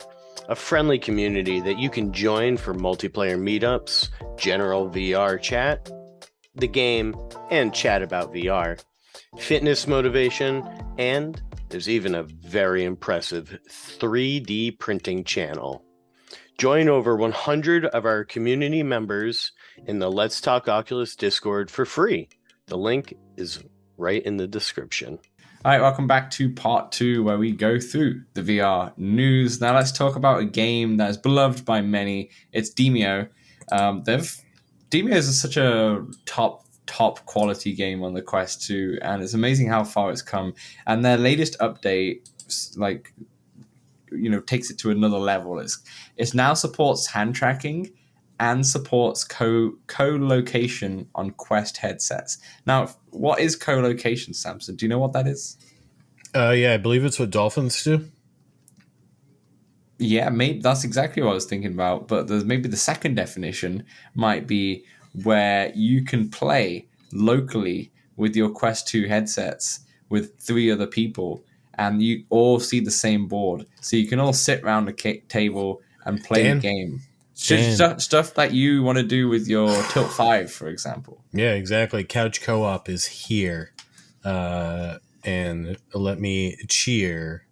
S3: a friendly community that you can join for multiplayer meetups, general VR chat, the game, and chat about VR, fitness motivation, and there's even a very impressive 3D printing channel. Join over 100 of our community members in the Let's Talk Oculus Discord for free. The link is right in the description.
S1: All right, welcome back to part two, where we go through the VR news. Now let's talk about a game that is beloved by many. It's Demeo. Demeo is such a top quality game on the Quest 2, and it's amazing how far it's come. And their latest update, takes it to another level. It now supports hand tracking and supports co-location on Quest headsets. Now, what is co-location, Samson? Do you know what that is?
S2: Yeah, I believe it's what dolphins do.
S1: Yeah, maybe that's exactly what I was thinking about. But there's maybe the second definition might be where you can play locally with your Quest 2 headsets with 3 other people, and you all see the same board. So you can all sit around a table and play the game. Stuff that you want to do with your Tilt 5, for example.
S2: Yeah, exactly. Couch co-op is here. And let me cheer.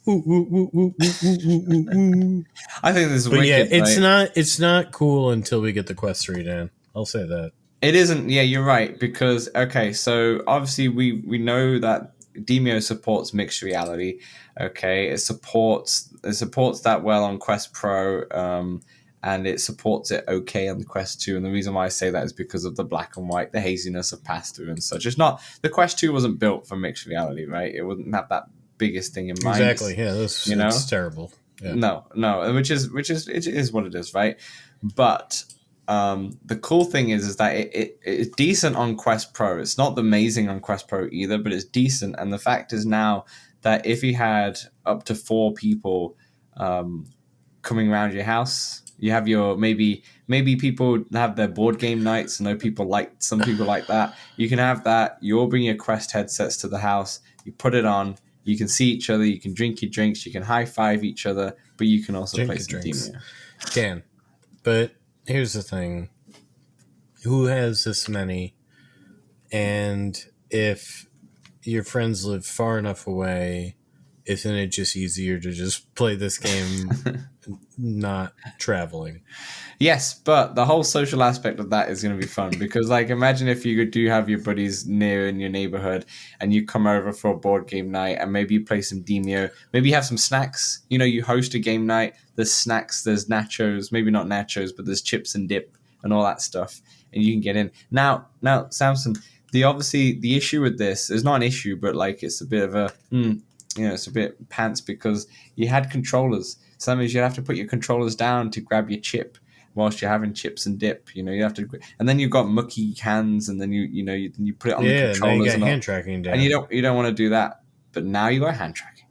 S2: Ooh, ooh, ooh, ooh, ooh, ooh, ooh, ooh. I
S1: think this is
S2: wicked. Yeah,
S1: right?
S2: it's not cool until we get the Quest 3 down. I'll say that.
S1: It isn't. Yeah, you're right. Because, okay, so obviously we know that Demeo supports mixed reality. Okay, it supports that well on Quest Pro, and it supports it okay on the Quest 2. And the reason why I say that is because of the black and white, the haziness of pass-through and such. It's not, the Quest 2 wasn't built for mixed reality, right? It wouldn't have that biggest thing in mind.
S2: Exactly. Yeah, it's terrible. Yeah.
S1: No, which is it is what it is, right? But the cool thing is that it's decent on Quest Pro. It's not amazing on Quest Pro either, but it's decent. And the fact is now that if you had up to 4 people coming around your house, you have your maybe people have their board game nights. I know some people like that. You can have that. You all bring your Quest headsets to the house. You put it on. You can see each other. You can drink your drinks. You can high five each other. But you can also play some Demeo.
S2: Can, but here's the thing. Who has this many? And if your friends live far enough away, isn't it just easier to just play this game not traveling?
S1: Yes, but the whole social aspect of that is going to be fun because, like, imagine if you do have your buddies near in your neighborhood and you come over for a board game night and maybe you play some Demeo, maybe you have some snacks. You host a game night, there's snacks, there's nachos, maybe not nachos, but there's chips and dip and all that stuff, and you can get in. Now, Samson, the issue with this is not an issue, but like it's a bit of a, it's a bit pants because you had controllers. So that means you have to put your controllers down to grab your chip whilst you're having chips and dip. You have to, and then you've got mucky hands, and then you put it on the controllers.
S2: Yeah, you got hand tracking down.
S1: And you don't want to do that. But now you got hand tracking.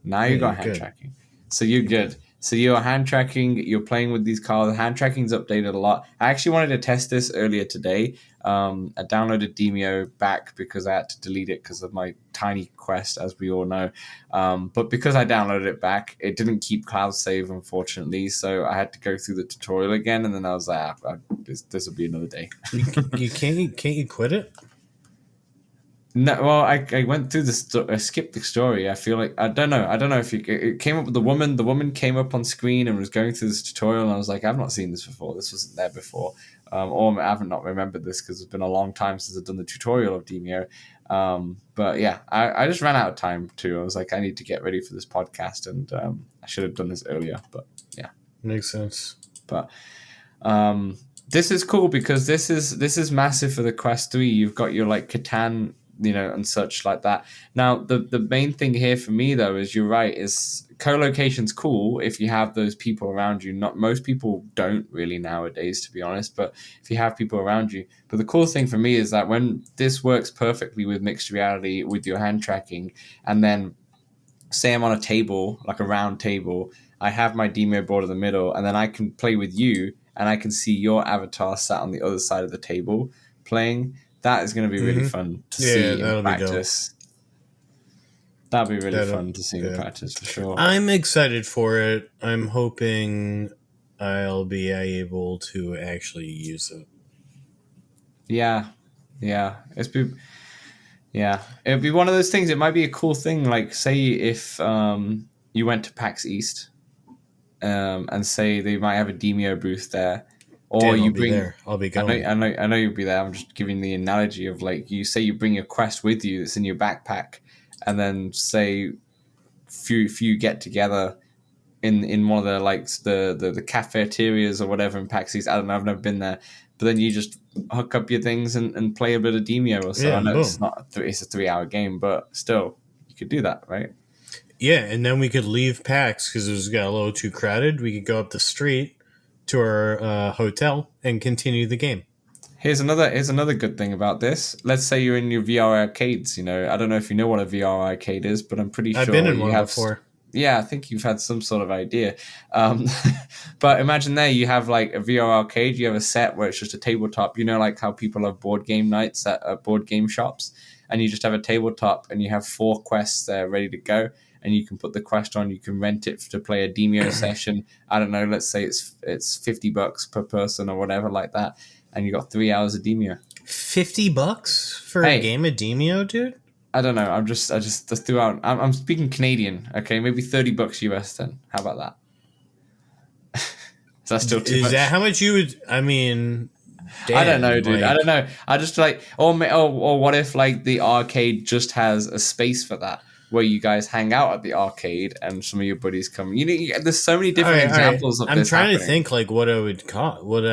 S1: Tracking, so you're good. So you're hand tracking, you're playing with these cards. Hand tracking's updated a lot. I actually wanted to test this earlier today. I downloaded Demeo back because I had to delete it because of my tiny quest, as we all know. But because I downloaded it back, it didn't keep cloud save, unfortunately. So I had to go through the tutorial again, and then I was like, this will be another day.
S2: You can't you quit it?
S1: No, well, I went through I skipped the story. I feel like I don't know if it came up with the woman. The woman came up on screen and was going through this tutorial, and I was like, I've not seen this before. This wasn't there before, or I haven't not remembered this because it's been a long time since I've done the tutorial of Demeo. But yeah, I just ran out of time too. I was like, I need to get ready for this podcast, and I should have done this earlier. But yeah,
S2: makes sense.
S1: But this is cool because this is massive for the Quest 3. You've got your like Catan, and such like that. Now, the main thing here for me, though, is you're right, is co-location's cool if you have those people around you. Not most people don't really nowadays, to be honest, but if you have people around you. But the cool thing for me is that when this works perfectly with mixed reality, with your hand tracking, and then say I'm on a table, like a round table, I have my Demeo board in the middle, and then I can play with you, and I can see your avatar sat on the other side of the table playing. That is going to be really fun to see in practice. That'll be really fun to see in practice for sure.
S2: I'm excited for it. I'm hoping I'll be able to actually use it.
S1: Yeah. It'd be one of those things. It might be a cool thing. Like, say if you went to PAX East, and say they might have a Demeo booth there. Or
S2: Dan,
S1: you bring there.
S2: I'll be going.
S1: I know you'll be there. I'm just giving the analogy of like you say you bring your Quest with you that's in your backpack, and then say few get together in one of the like the cafeterias or whatever in PAX East. I don't know. I've never been there, but then you just hook up your things and play a bit of Demeo or so. I know it's not it's a 3-hour game, but still you could do that, right?
S2: Yeah, and then we could leave PAX because it was got a little too crowded. We could go up the street to our hotel and continue the game.
S1: Here's another good thing about this. Let's say you're in your VR arcades. I don't know if you know what a VR arcade is, but I'm pretty sure
S2: I've been in one before.
S1: Yeah, I think you've had some sort of idea. But imagine there you have like a VR arcade. You have a set where it's just a tabletop. Like how people have board game nights at board game shops, and you just have a tabletop and you have 4 quests there ready to go. And you can put the quest on. You can rent it to play a Demeo session. I don't know. Let's say it's $50 per person or whatever like that, and you got 3 hours of Demeo.
S2: $50 for a game of Demeo, dude?
S1: I don't know. I just threw out. I'm speaking Canadian. Okay, maybe $30 US. Then how about that? Is that still too much?
S2: Is that how much you would? I mean, damn,
S1: I don't know, dude. I don't know. I just like, or what if like the arcade just has a space for that, where you guys hang out at the arcade and some of your buddies come. There's so many different examples of this.
S2: I'm trying
S1: happening.
S2: To think like what I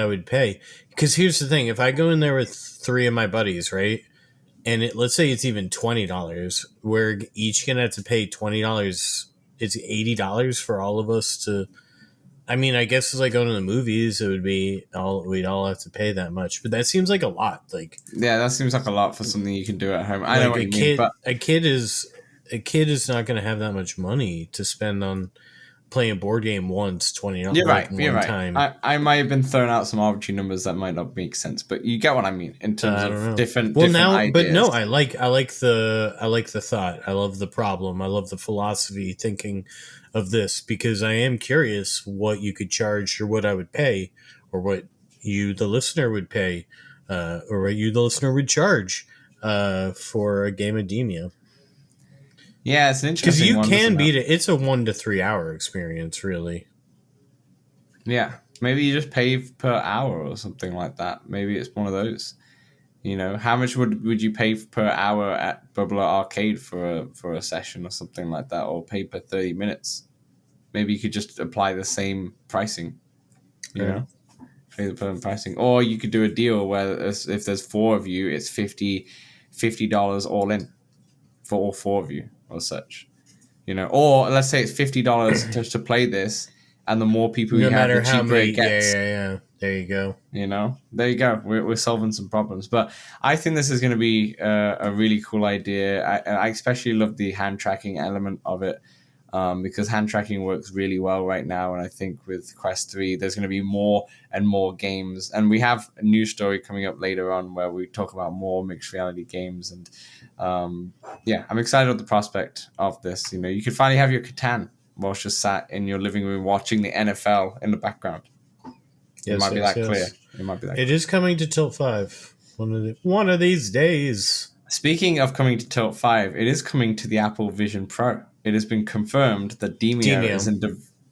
S2: would pay. Because here's the thing: if I go in there with 3 of my buddies, right, and let's say it's even $20, we're each gonna have to pay $20. It's $80 for all of us to. I mean, I guess it's like going to the movies. It would be we'd all have to pay that much, but that seems like a lot. Like,
S1: yeah, that seems like a lot for something you can do at home. I know what you mean, but
S2: a kid is not going to have that much money to spend on playing a board game once, $20.
S1: You're right.
S2: Time.
S1: I might have been throwing out some arbitrary numbers that might not make sense, but you get what I mean in terms of different.
S2: Well,
S1: different
S2: now,
S1: ideas.
S2: But no, I like the thought. I love the problem. I love the philosophy thinking of this because I am curious what you could charge or what I would pay or what you, the listener, would pay or what you, the listener, would charge for a game of Demeo.
S1: Yeah, it's an interesting
S2: one. Because you can beat it. It's a 1 to 3 hour experience, really.
S1: Yeah. Maybe you just pay per hour or something like that. Maybe it's one of those. How much would you pay per hour at Bubbler Arcade for a session or something like that, or pay per 30 minutes? Maybe you could just apply the same pricing, pay the same pricing. Or you could do a deal where if there's 4 of you, it's $50 all in for all 4 of you or such. Or let's say it's $50 just to play this, and the more people you have, the cheaper it gets.
S2: Yeah. There you go.
S1: There you go. We're solving some problems. But I think this is going to be a really cool idea. I especially love the hand tracking element of it. because hand tracking works really well right now. And I think with Quest 3, there's going to be more and more games. And we have a news story coming up later on where we talk about more mixed reality games. And I'm excited at the prospect of this. You know, you could finally have your Catan whilst just sat in your living room watching the NFL in the background. It might be that clear. It might be that.
S2: It is coming to Tilt 5 one of these days.
S1: Speaking of coming to Tilt 5, it is coming to the Apple Vision Pro. It has been confirmed that Demeo is in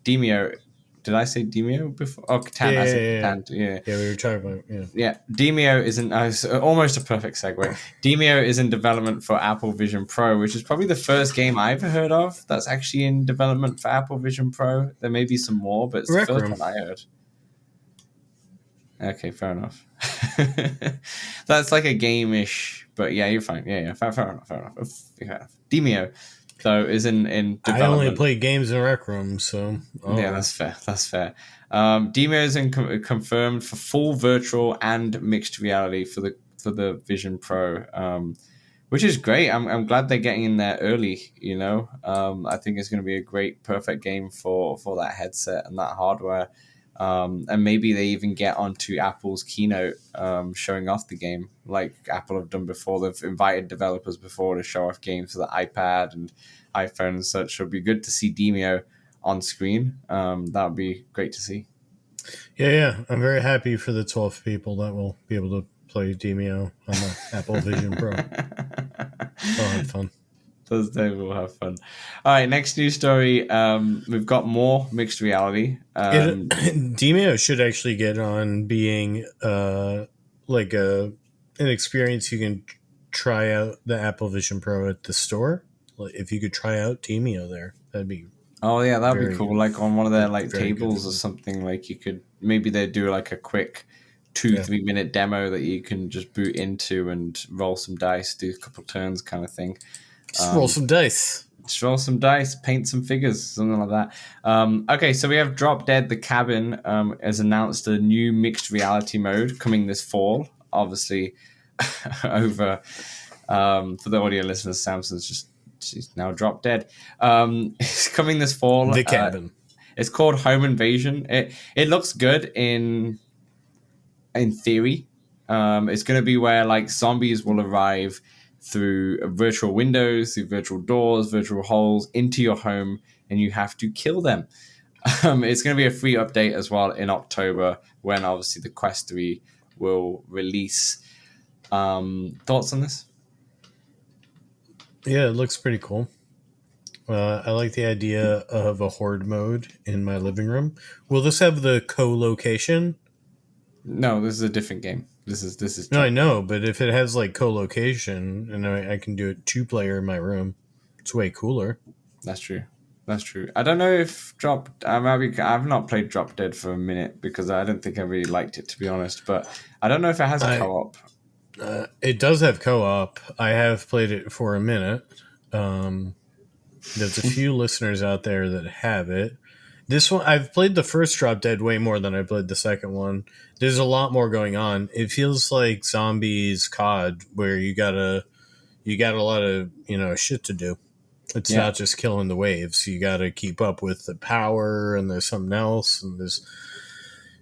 S1: Demeo. Did I say Demeo before? Oh, Catan. I said Catan. Yeah,
S2: we were talking about
S1: Yeah, Demeo is in almost a perfect segue. Demeo is in development for Apple Vision Pro, which is probably the first game I've heard of that's actually in development for Apple Vision Pro. There may be some more, but it's the first one I heard. Okay, fair enough. That's like a game-ish, but yeah, you're fine. Yeah, fair enough. Demeo, though, is in development.
S2: I only play games in Rec Room, so...
S1: Yeah, that's fair. Demeo is confirmed for full virtual and mixed reality for the Vision Pro, which is great. I'm glad they're getting in there early, you know. I think it's going to be a great, perfect game for that headset and that hardware. And maybe they even get onto Apple's keynote showing off the game like Apple have done before. They've invited developers before to show off games for the iPad and iPhone and such. So it'd be good to see Demeo on screen. That would be great to see.
S2: Yeah. I'm very happy for the 12 people that will be able to play Demeo on the Apple Vision Pro. They'll have fun.
S1: Thursday we'll have fun. All right, next news story. We've got more mixed reality.
S2: Demeo should actually get on being like an experience you can try out the Apple Vision Pro at the store. Like if you could try out Demeo there, that'd be.
S1: Oh yeah, that'd be cool. Like on one of their like tables or something. Like you could maybe they do like a quick 2-3 minute demo that you can just boot into and roll some dice, do a couple turns, kind of thing.
S2: Just roll some dice.
S1: Just roll some dice, paint some figures, something like that. Okay, so we have Drop Dead the Cabin has announced a new mixed reality mode coming this fall. Obviously, over for the audio listeners, Samson's she's now Drop Dead. It's coming this fall.
S2: The Cabin.
S1: It's called Home Invasion. It looks good in theory. It's going to be where like zombies will arrive through virtual windows, through virtual doors, virtual holes into your home, and you have to kill them. It's going to be a free update as well in October when obviously the Quest 3 will release. Thoughts on this?
S2: Yeah, it looks pretty cool. I like the idea of a horde mode in my living room. Will this have the co-location?
S1: No, this is a different game. This is.
S2: No, I know, but if it has like co-location and I can do it 2-player in my room, it's way cooler.
S1: That's true. I don't know if I've not played Drop Dead for a minute because I don't think I really liked it, to be honest. But I don't know if it has a co-op.
S2: It does have co-op. I have played it for a minute. There's a few listeners out there that have it. This one, I've played the first Drop Dead way more than I played the second one. There's a lot more going on. It feels like Zombies COD, where you got a lot of shit to do. It's not just killing the waves. You got to keep up with the power, and there's something else, and there's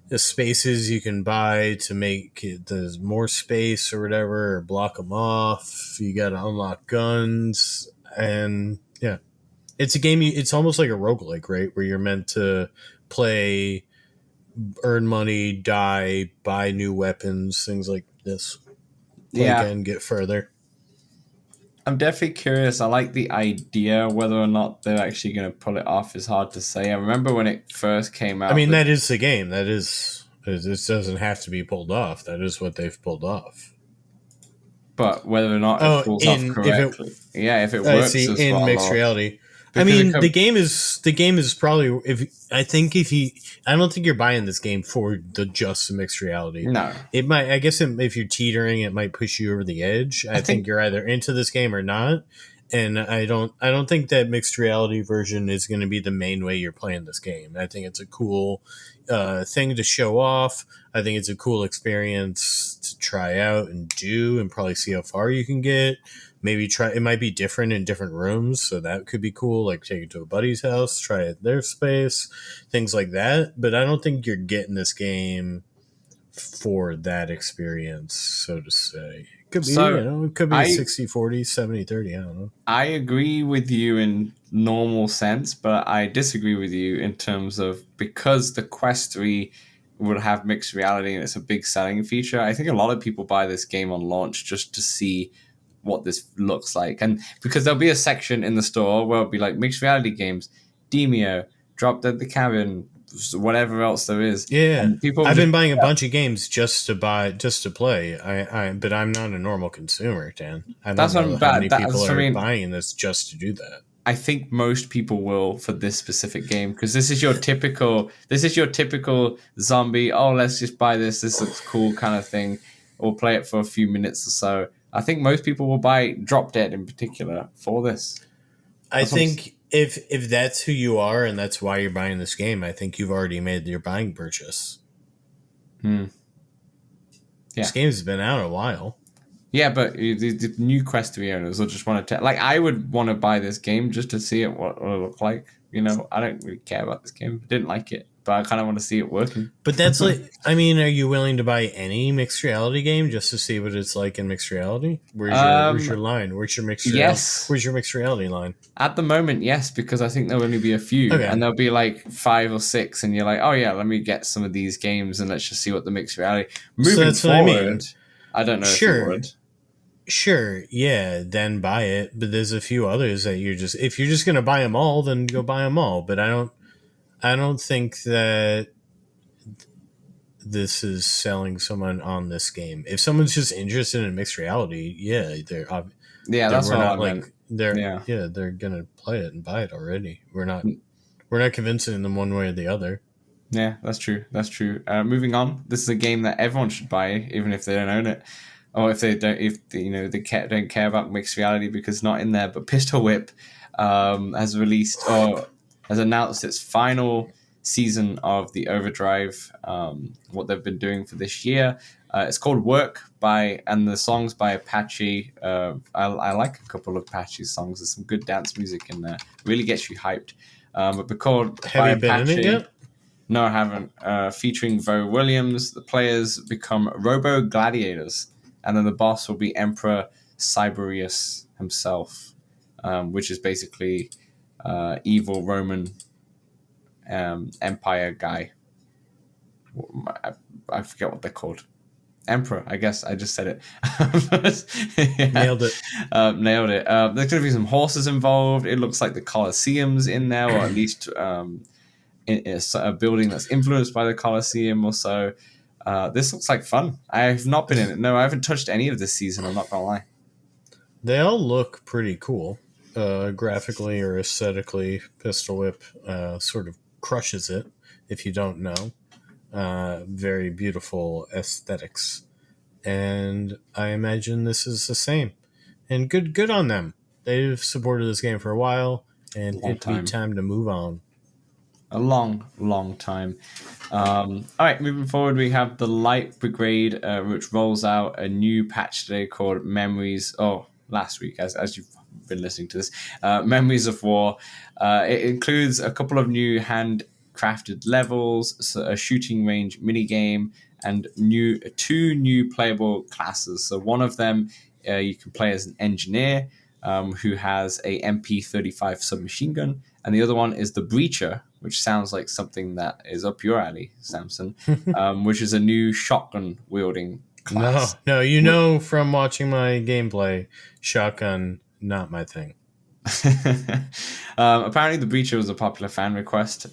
S2: the spaces you can buy to make it, there's more space or whatever, or block them off. You got to unlock guns, and yeah. It's a game, it's almost like a roguelike, right? Where you're meant to play, earn money, die, buy new weapons, things like this. Play again, get further.
S1: I'm definitely curious. I like the idea. Whether or not they're actually going to pull it off is hard to say. I remember when it first came out.
S2: I mean, that is the game. This doesn't have to be pulled off. That is what they've pulled off.
S1: But whether or not it pulls off correctly. If it works as
S2: in
S1: well,
S2: mixed reality. I mean, the game is probably I don't think you're buying this game for just the mixed reality.
S1: No,
S2: it might. I guess if you're teetering, it might push you over the edge. I think you're either into this game or not. And I don't think that mixed reality version is going to be the main way you're playing this game. I think it's a cool thing to show off. I think it's a cool experience to try out and do, and probably see how far you can get. Maybe try. It might be different in different rooms, so that could be cool. Like take it to a buddy's house, try it their space, things like that. But I don't think you're getting this game for that experience, so to say. Could be,
S1: So
S2: it could be
S1: I
S2: 60-40, 70-30, I don't know.
S1: I agree with you in normal sense, but I disagree with you in terms of because the Quest 3 would have mixed reality and it's a big selling feature. I think a lot of people buy this game on launch just to see what this looks like. And because there'll be a section in the store where it'll be like mixed reality games, Demeo, Drop Dead the Cabin, whatever else there is.
S2: Yeah.
S1: And people
S2: I've
S1: just-
S2: been buying a bunch of games just to play. But I'm not a normal consumer, Dan. I don't
S1: That's what
S2: know
S1: I'm
S2: how
S1: bad.
S2: many
S1: That's
S2: people
S1: what I
S2: are
S1: mean.
S2: buying this just to do that.
S1: I think most people will for this specific game because this is your typical zombie. Oh, let's just buy this. This looks cool, kind of thing. Or play it for a few minutes or so. I think most people will buy Drop Dead in particular for this.
S2: I think if that's who you are and that's why you're buying this game, I think you've already made your buying purchase.
S1: Yeah.
S2: This game's been out a while.
S1: Yeah, but the new Quest 3 owners will just want to like I would want to buy this game just to see it what it'll look like. You know, I don't really care about this game. Didn't like it, but I kind of want to see it working.
S2: But that's like, I mean, are you willing to buy any mixed reality game just to see what it's like in mixed reality? Where's your line? Where's your mixed reality?
S1: Yes.
S2: Where's your mixed reality line?
S1: At the moment, yes, because I think there'll only be a few,
S2: Okay.
S1: and there'll be like 5 or 6, and you're like, oh yeah, let me get some of these games and let's just see what the mixed reality. Moving
S2: that's what I
S1: forward,
S2: mean.
S1: I don't know
S2: Sure.
S1: if you would.
S2: Sure, yeah, then buy it. But there's a few others that if you're just gonna buy them all, then go buy them all. But I don't think that this is selling someone on this game. If someone's just interested in mixed reality, yeah,
S1: That's what I meant.
S2: they're gonna play it and buy it already. We're not convincing them one way or the other.
S1: Yeah, that's true. That's true. Moving on, this is a game that everyone should buy, even if they don't own it, or if they don't, don't care about mixed reality because it's not in there. But Pistol Whip has released or has announced its final season of the Overdrive. What they've been doing for this year. It's called Work and the songs by Apache. I like a couple of Apache songs. There's some good dance music in there. Really gets you hyped. But because
S2: Have you been in it yet?
S1: No, I haven't. Featuring Vo Williams, the players become Robo Gladiators, and then the boss will be Emperor Cyberius himself, which is basically evil Roman Empire guy. I forget what they're called. Emperor, I guess. I just said it. Yeah.
S2: Nailed it.
S1: Nailed it. There's going to be some horses involved. It looks like the Colosseum's in there, or at least it's a building that's influenced by the Colosseum or so. This looks like fun. I have not been in it. No, I haven't touched any of this season. I'm not going to lie.
S2: They all look pretty cool. Graphically or aesthetically, Pistol Whip sort of crushes it, if you don't know. Very beautiful aesthetics. And I imagine this is the same. And good on them. They've supported this game for a while, and it'd be time to move on.
S1: A long time. All right, moving forward, we have the Light Brigade, which rolls out a new patch today called Memories. Oh, last week, as you've been listening to this, Memories of War. It includes a couple of new handcrafted levels, so a shooting range mini game, and two new playable classes. So one of them you can play as an engineer who has a MP35 submachine gun, and the other one is the Breacher, which sounds like something that is up your alley, Samson, which is a new shotgun wielding class.
S2: No, from watching my gameplay, shotgun, not my thing.
S1: Apparently the Breacher was a popular fan request,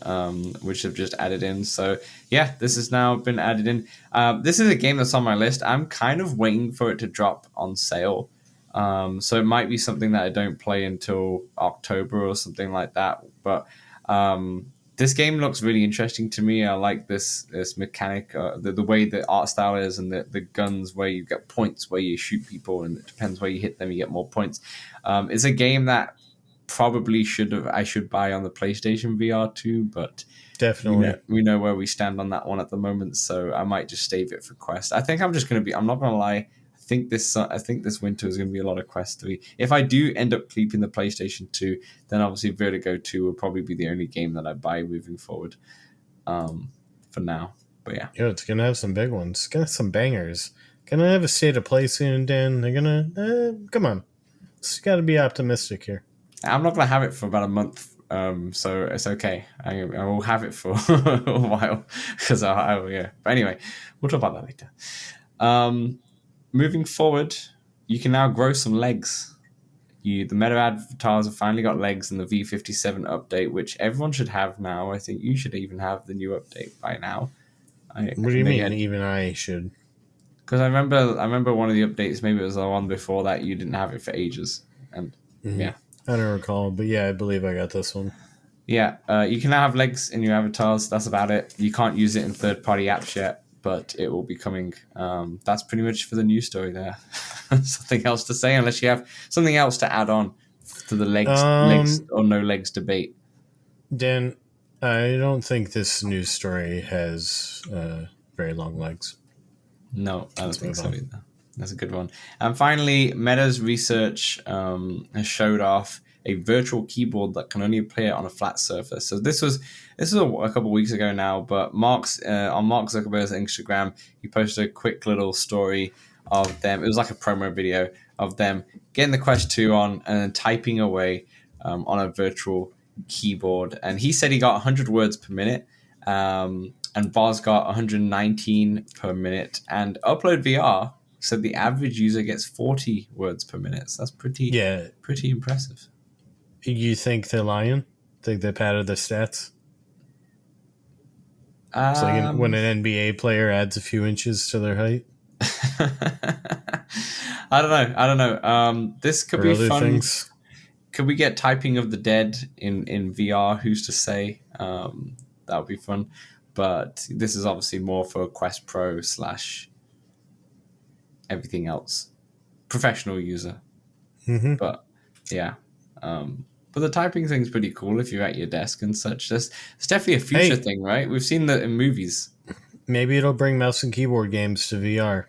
S1: which have just added in. So yeah, this has now been added in. This is a game that's on my list. I'm kind of waiting for it to drop on sale. So it might be something that I don't play until October or something like that. But This game looks really interesting to me. I like this mechanic, the way the art style is, and the guns where you get points where you shoot people, and it depends where you hit them, you get more points. It's a game that probably I should buy on the PlayStation VR too, but
S2: Definitely.
S1: we know where we stand on that one at the moment, so I might just save it for Quest. I think I'm not gonna lie. I think this winter is going to be a lot of Quest 3. If I do end up keeping the PlayStation 2, then obviously Vertigo 2 will probably be the only game that I buy moving forward for now. But yeah.
S2: It's going to have some big ones. It's going to have some bangers. Going to have a state of play soon, Dan. They're going to... come on. It's got to be optimistic here.
S1: I'm not going to have it for about a month, so it's okay. I will have it for a while. Because yeah. But anyway, we'll talk about that later. Moving forward, you can now grow some legs. The meta avatars have finally got legs in the V57 update, which everyone should have now. I think you should even have the new update by now.
S2: What do you mean? Even I should?
S1: Because I remember one of the updates. Maybe it was the one before that. You didn't have it for ages, and yeah,
S2: I don't recall, but yeah, I believe I got this one.
S1: Yeah, you can now have legs in your avatars. That's about it. You can't use it in third-party apps yet, but it will be coming. That's pretty much for the news story there. Something else to say, unless you have something else to add on to the legs or no legs debate.
S2: Dan, I don't think this news story has very long legs.
S1: No, I don't think so either. That's a good one. And finally, Meta's research has showed off a virtual keyboard that can only appear on a flat surface. So this was a couple of weeks ago now, but on Mark Zuckerberg's Instagram, he posted a quick little story of them. It was like a promo video of them getting the Quest 2 on and then typing away on a virtual keyboard. And he said he got 100 words per minute, and Boz got 119 per minute. And Upload VR said the average user gets 40 words per minute. So that's pretty impressive.
S2: You think they're lying? Think they padded their stats? It's like when an NBA player adds a few inches to their height.
S1: I don't know. This could be fun.
S2: Things.
S1: Could we get typing of the dead in VR? Who's to say? That would be fun. But this is obviously more for Quest Pro / everything else. Professional user.
S2: Mm-hmm.
S1: But yeah. But the typing thing's pretty cool if you're at your desk and such. It's definitely a future thing, right? We've seen that in movies.
S2: Maybe it'll bring mouse and keyboard games to VR.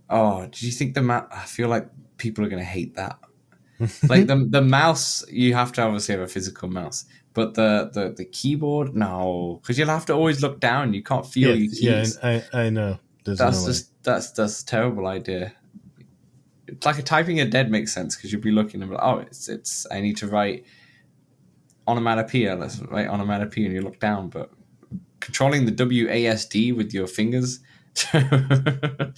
S1: Oh, do you think I feel like people are going to hate that. Like the mouse, you have to obviously have a physical mouse. But the keyboard, no. Because you'll have to always look down. You can't feel your keys.
S2: Yeah, I know.
S1: That's a terrible idea. It's like typing a dead makes sense because you'll be looking and be like, it's I need to write onomatopoeia. Let's write onomatopoeia, and you look down. But controlling the WASD with your fingers, yeah,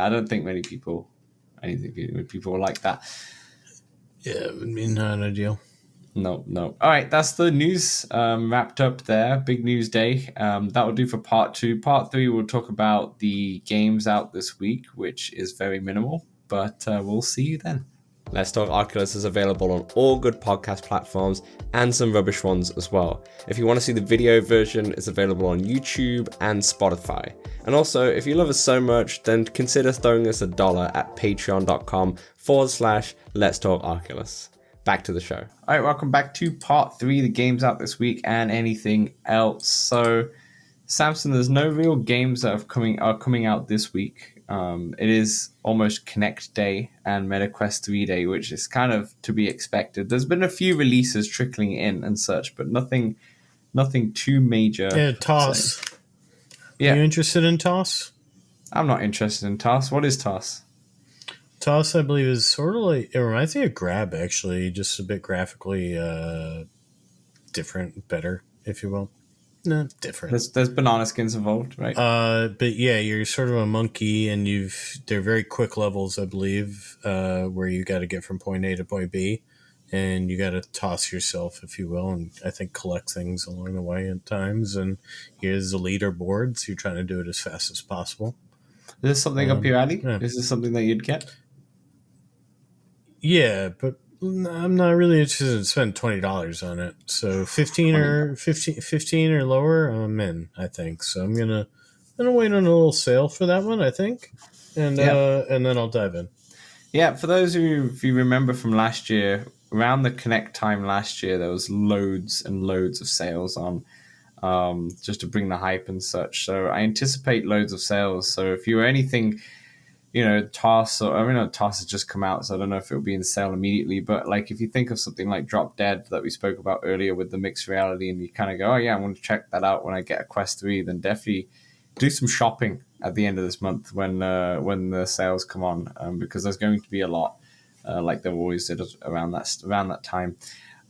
S1: I don't think many people will like that.
S2: Yeah, it would be not ideal.
S1: No. All right, that's the news wrapped up there. Big news day. That will do for part 2. Part 3, we'll talk about the games out this week, which is very minimal, but we'll see you then. Let's Talk Oculus is available on all good podcast platforms and some rubbish ones as well. If you want to see the video version, it's available on YouTube and Spotify. And also, if you love us so much, then consider throwing us $1 at patreon.com/Let's Talk Oculus. Back to the show. All right, welcome back to part 3, the games out this week and anything else. So, Samson, there's no real games that are coming out this week. It is almost Connect Day and MetaQuest 3 Day, which is kind of to be expected. There's been a few releases trickling in and such, but nothing too major.
S2: Yeah, TOS.
S1: Yeah.
S2: Are you interested in TOS?
S1: I'm not interested in TOS. What is TOS?
S2: TOS, I believe, is sort of like, it reminds me of Grab, actually, just a bit graphically different, better, if you will. No, different.
S1: There's banana skins involved, right?
S2: But yeah, you're sort of a monkey, and they're very quick levels, I believe, where you got to get from point A to point B, and you got to toss yourself, if you will, and I think collect things along the way at times. And here's the leaderboard, so you're trying to do it as fast as possible.
S1: Is this something up your alley? Yeah. Is this something that you'd get?
S2: Yeah, but I'm not really interested in spending $20 on it. So 15 or 15 or lower, I'm in, I think. So I'm gonna wait on a little sale for that one, I think. And
S1: Yeah.
S2: and then I'll dive in.
S1: Yeah, for those of you, if you remember from last year, around the Connect time last year, there was loads and loads of sales on, just to bring the hype and such. So I anticipate loads of sales. So if you were anything, TOS, or I mean, no, TOS has just come out, so I don't know if it'll be in sale immediately. But like, if you think of something like Drop Dead that we spoke about earlier with the mixed reality, and you kind of go, oh yeah, I'm going to check that out when I get a Quest 3, then definitely do some shopping at the end of this month when the sales come on, because there's going to be a lot, like there always did around that time.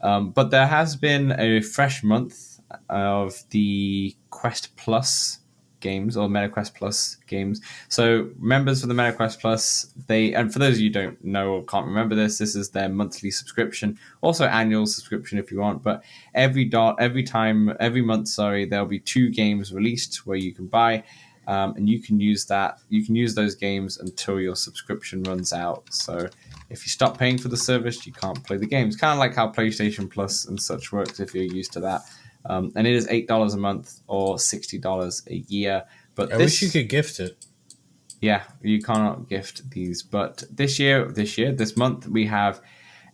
S1: But there has been a fresh month of the Quest Plus games, or MetaQuest Plus games. So members for the MetaQuest Plus, and for those of you who don't know or can't remember this is their monthly subscription, also annual subscription if you want. But every month, there'll be 2 games released where you can buy, and you can use those games until your subscription runs out. So if you stop paying for the service, you can't play the games. Kind of like how PlayStation Plus and such works if you're used to that. And it is $8 a month or $60 a year. But
S2: I wish you could gift it.
S1: Yeah, you cannot gift these. But this month, we have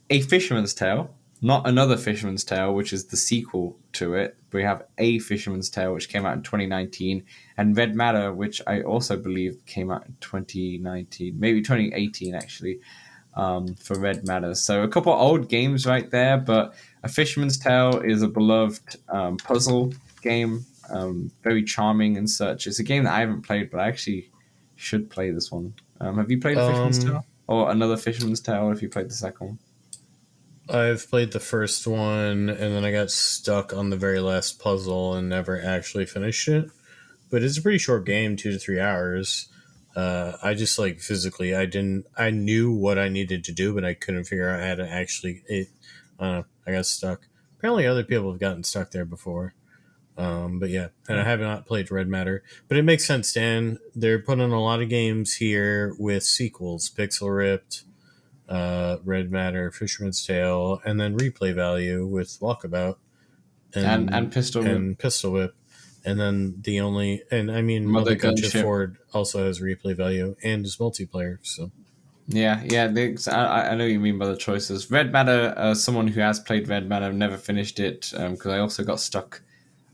S1: A Fisherman's Tale, not Another Fisherman's Tale, which is the sequel to it. We have A Fisherman's Tale, which came out in 2019, and Red Matter, which I also believe came out in 2019, maybe 2018 actually, for Red Matter. So a couple of old games right there, but A Fisherman's Tale is a beloved puzzle game, very charming and such. It's a game that I haven't played, but I actually should play this one. Have you played A Fisherman's Tale? Or Another Fisherman's Tale if you played the second one?
S2: I've played the first one, and then I got stuck on the very last puzzle and never actually finished it. But it's a pretty short game, 2 to 3 hours. I just physically, I knew what I needed to do, but I couldn't figure out how to actually. I got stuck. Apparently, other people have gotten stuck there before. But yeah, and I have not played Red Matter, but it makes sense, Dan. They're putting a lot of games here with sequels: Pixel Ripped, Red Matter, Fisherman's Tale, and then replay value with Walkabout
S1: and Pistol
S2: Whip. And then Mother Gunship Ford also has replay value and is multiplayer. So
S1: yeah, I know what you mean by the choices. Red Matter, someone who has played Red Matter, never finished it because I also got stuck.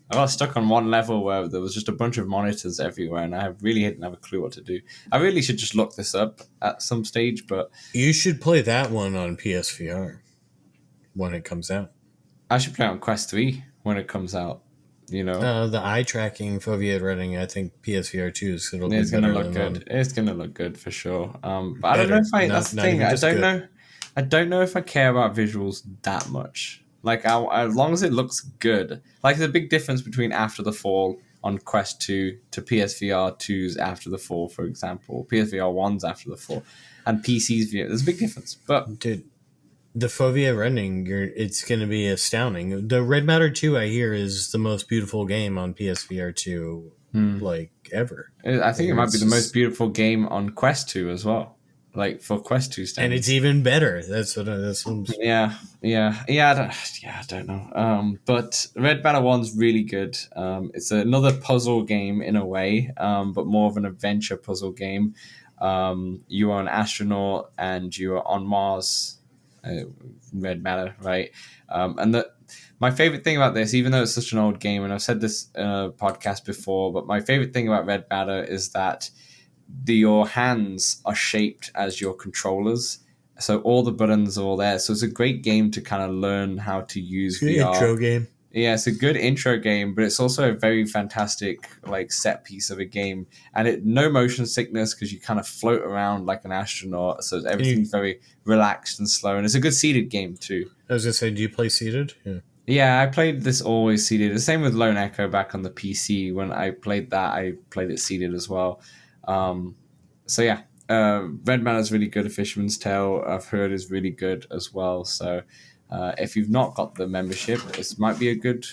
S1: I got stuck on one level where there was just a bunch of monitors everywhere, and I really didn't have a clue what to do. I really should just look this up at some stage, but
S2: you should play that one on PSVR when it comes out.
S1: I should play it on Quest 3 when it comes out.
S2: The eye tracking foveated running, I think PSVR 2 is going
S1: to look good. It's going to look good for sure. But I don't know if that's the thing. I don't know if I care about visuals that much. As long as it looks good. There's a big difference between After the Fall on Quest 2 to PSVR 2's After the Fall, for example. PSVR 1's After the Fall. And PC's VR. There's a big difference. But
S2: dude, the fovea rendering, it's going to be astounding. The Red Matter 2, I hear, is the most beautiful game on PSVR 2, ever.
S1: I think it might be the most beautiful game on Quest 2 as well. For Quest 2 standards.
S2: And it's even better.
S1: Yeah, I don't know. But Red Matter 1's really good. It's another puzzle game in a way, but more of an adventure puzzle game. You are an astronaut and you are on Mars. Red Matter, right? My favorite thing about this, even though it's such an old game, and I've said this in a podcast before, but my favorite thing about Red Matter is that your hands are shaped as your controllers, so all the buttons are all there. So it's a great game to kind of learn how to use VR.
S2: Intro game.
S1: Yeah, it's a good intro game, but it's also a very fantastic set piece of a game, and no motion sickness because you kind of float around like an astronaut. So everything's very relaxed and slow, and it's a good seated game too.
S2: I was gonna say, do you play seated?
S1: Yeah, I played this always seated. The same with Lone Echo back on the PC. When I played that, I played it seated as well. Red Matter is really good. A Fisherman's Tale, I've heard, is really good as well. So if you've not got the membership, this might be a good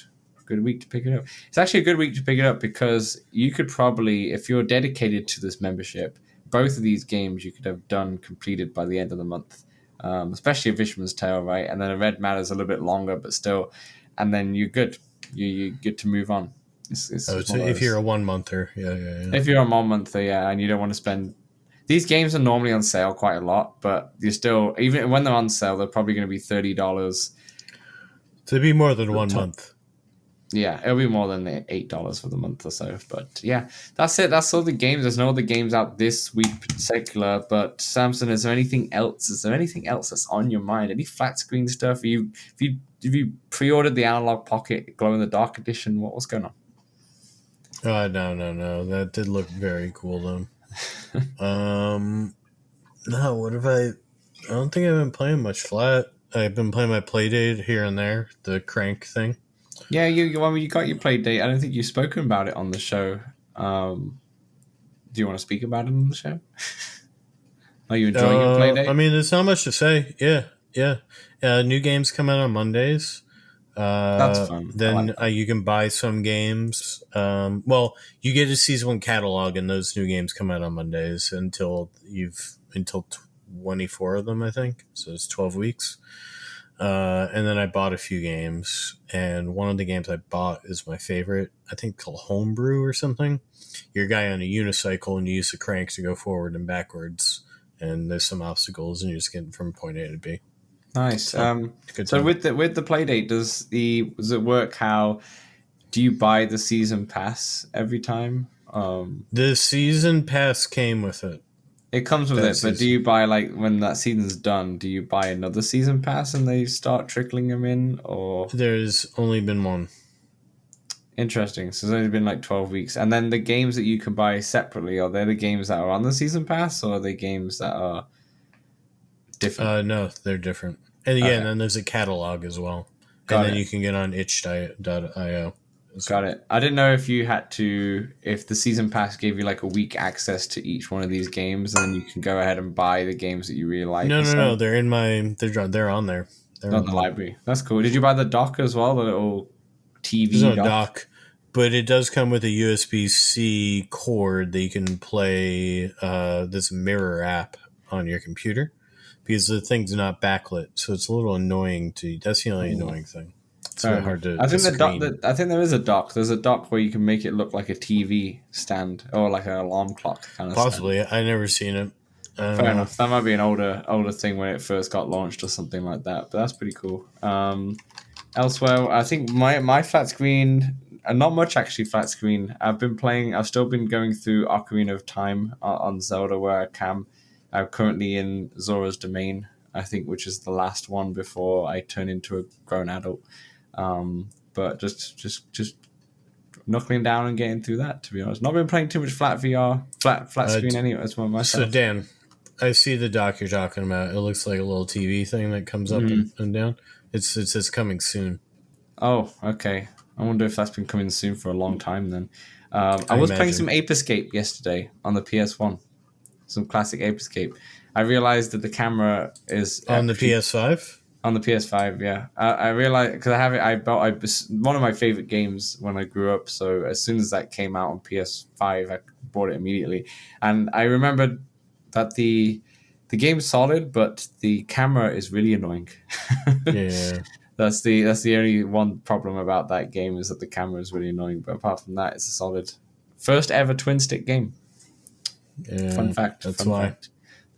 S1: week to pick it up. It's actually a good week to pick it up because you could probably, if you're dedicated to this membership, both of these games you could have completed by the end of the month. especially a Fisherman's Tale, right? And then a red matter is a little bit longer, but still, and then you're good. You get to move on. It's
S2: Oh, so if you're a 1 monther, yeah.
S1: if you're a 1 monther, yeah, and you don't want to spend. These games are normally on sale quite a lot, but you're still, even when they're on sale, they're probably going to be $30.
S2: To be more than 1 month.
S1: Yeah, it'll be more than $8 for the month or so. But yeah, that's it. That's all the games. There's no other games out this week particular. But Samson, is there anything else? Is there anything else that's on your mind? Any flat screen stuff? Have you pre-ordered the Analog Pocket Glow in the Dark edition? What's going on?
S2: No. That did look very cool though. No, what have I don't think I've been playing much flat. I've been playing my Playdate here and there, the crank thing.
S1: Yeah, you got your play date. I don't think you've spoken about it on the show. Do you want to speak about it on the show? Are you enjoying your play date?
S2: I mean, there's not much to say. Yeah. New games come out on Mondays.
S1: That's fun.
S2: Then you can buy some games. Well, you get a season 1 catalog, and those new games come out on Mondays until 24 of them, I think. So it's 12 weeks. And then I bought a few games, and one of the games I bought is my favorite. I think called Homebrew or something. You're a guy on a unicycle, and you use the crank to go forward and backwards, and there's some obstacles, and you're just getting from point A to B.
S1: Nice. So with the Playdate, does it work? How do you buy the season pass every time?
S2: The season pass came with it.
S1: It comes with it, but do you buy, like, when that season's done, do you buy another season pass and they start trickling them in, or?
S2: There's only been one.
S1: Interesting. So it's only been like 12 weeks. And then the games that you can buy separately, are they the games that are on the season pass, or are they games that are different?
S2: No, they're different. And yeah, and then there's a catalog as well. Then you can get on itch.io.
S1: Got it. I didn't know if you had to, if the season pass gave you like a week access to each one of these games, and then you can go ahead and buy the games that you really like.
S2: No. They're in they're on there. They're
S1: on the library. That's cool. Did you buy the dock as well? The little TV
S2: There's no dock, but it does come with a USB-C cord that you can play this mirror app on your computer, because the thing's not backlit, so it's a little annoying that's the only annoying thing. It's really hard to.
S1: I think there is a dock. There's a dock where you can make it look like a TV stand or like an alarm clock kind of.
S2: Possibly, I never seen it.
S1: Fair enough. That might be an older thing when it first got launched or something like that. But that's pretty cool. Elsewhere, I think my flat screen, not much actually flat screen. I've still been going through Ocarina of Time on Zelda where I can. I'm currently in Zora's Domain, I think, which is the last one before I turn into a grown adult. But just knuckling down and getting through that, to be honest. Not been playing too much flat screen anyway as well myself.
S2: So Dan, I see the dock you're talking about. It looks like a little TV thing that comes up and down. It says coming soon.
S1: Oh, okay. I wonder if that's been coming soon for a long time then. I was playing some Ape Escape yesterday on the PS1. Some classic Ape Escape. I realized that the camera is
S2: on the PS5.
S1: On the PS5, yeah. I realized, because I have it. One of my favorite games when I grew up. So as soon as that came out on PS5, I bought it immediately. And I remembered that the game's solid, but the camera is really annoying.
S2: Yeah.
S1: That's the only one problem about that game, is that the camera is really annoying. But apart from that, it's a solid first ever twin stick game.
S2: Yeah,
S1: Fun fact.
S2: That's why.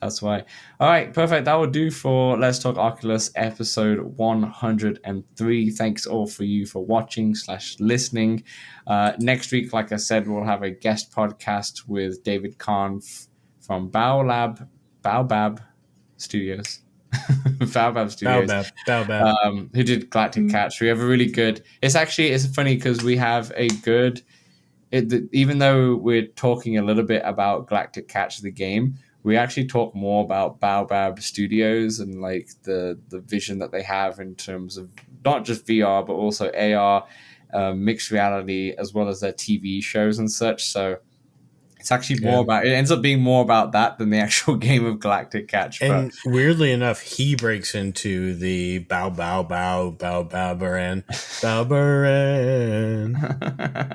S1: That's why. All right, perfect. That will do for Let's Talk Oculus episode 103. Thanks all for you for watching / listening. Next week, like I said, we'll have a guest podcast with David Kahn from Baobab Studios. Baobab Studios.
S2: Baobab.
S1: Who did Galactic Catch. We have a really good... It's funny because we have a good... even though we're talking a little bit about Galactic Catch, the game, we actually talk more about Baobab Studios and like the vision that they have in terms of not just VR, but also AR, mixed reality, as well as their TV shows and such. So it's actually more about, it ends up being more about that than the actual game of Galactic Catch.
S2: And weirdly enough, he breaks into the Baobaran.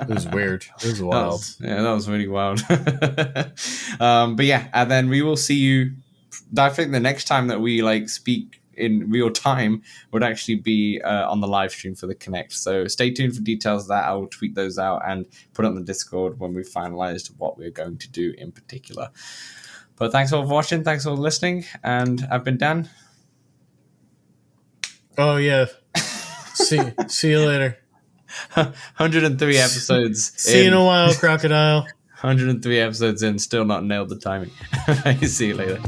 S2: It was weird. It was wild.
S1: That was really wild. But yeah, and then we will see you I think the next time that we like speak in real time would actually be on the live stream for the Connect. So stay tuned for details of that. I will tweet those out and put it on the Discord when we finalized what we're going to do in particular. But thanks all for watching. Thanks all for listening. And I've been Dan.
S2: Oh yeah. See you later.
S1: 103 episodes.
S2: See you in a while, crocodile.
S1: 103 episodes in, still not nailed the timing. See you later.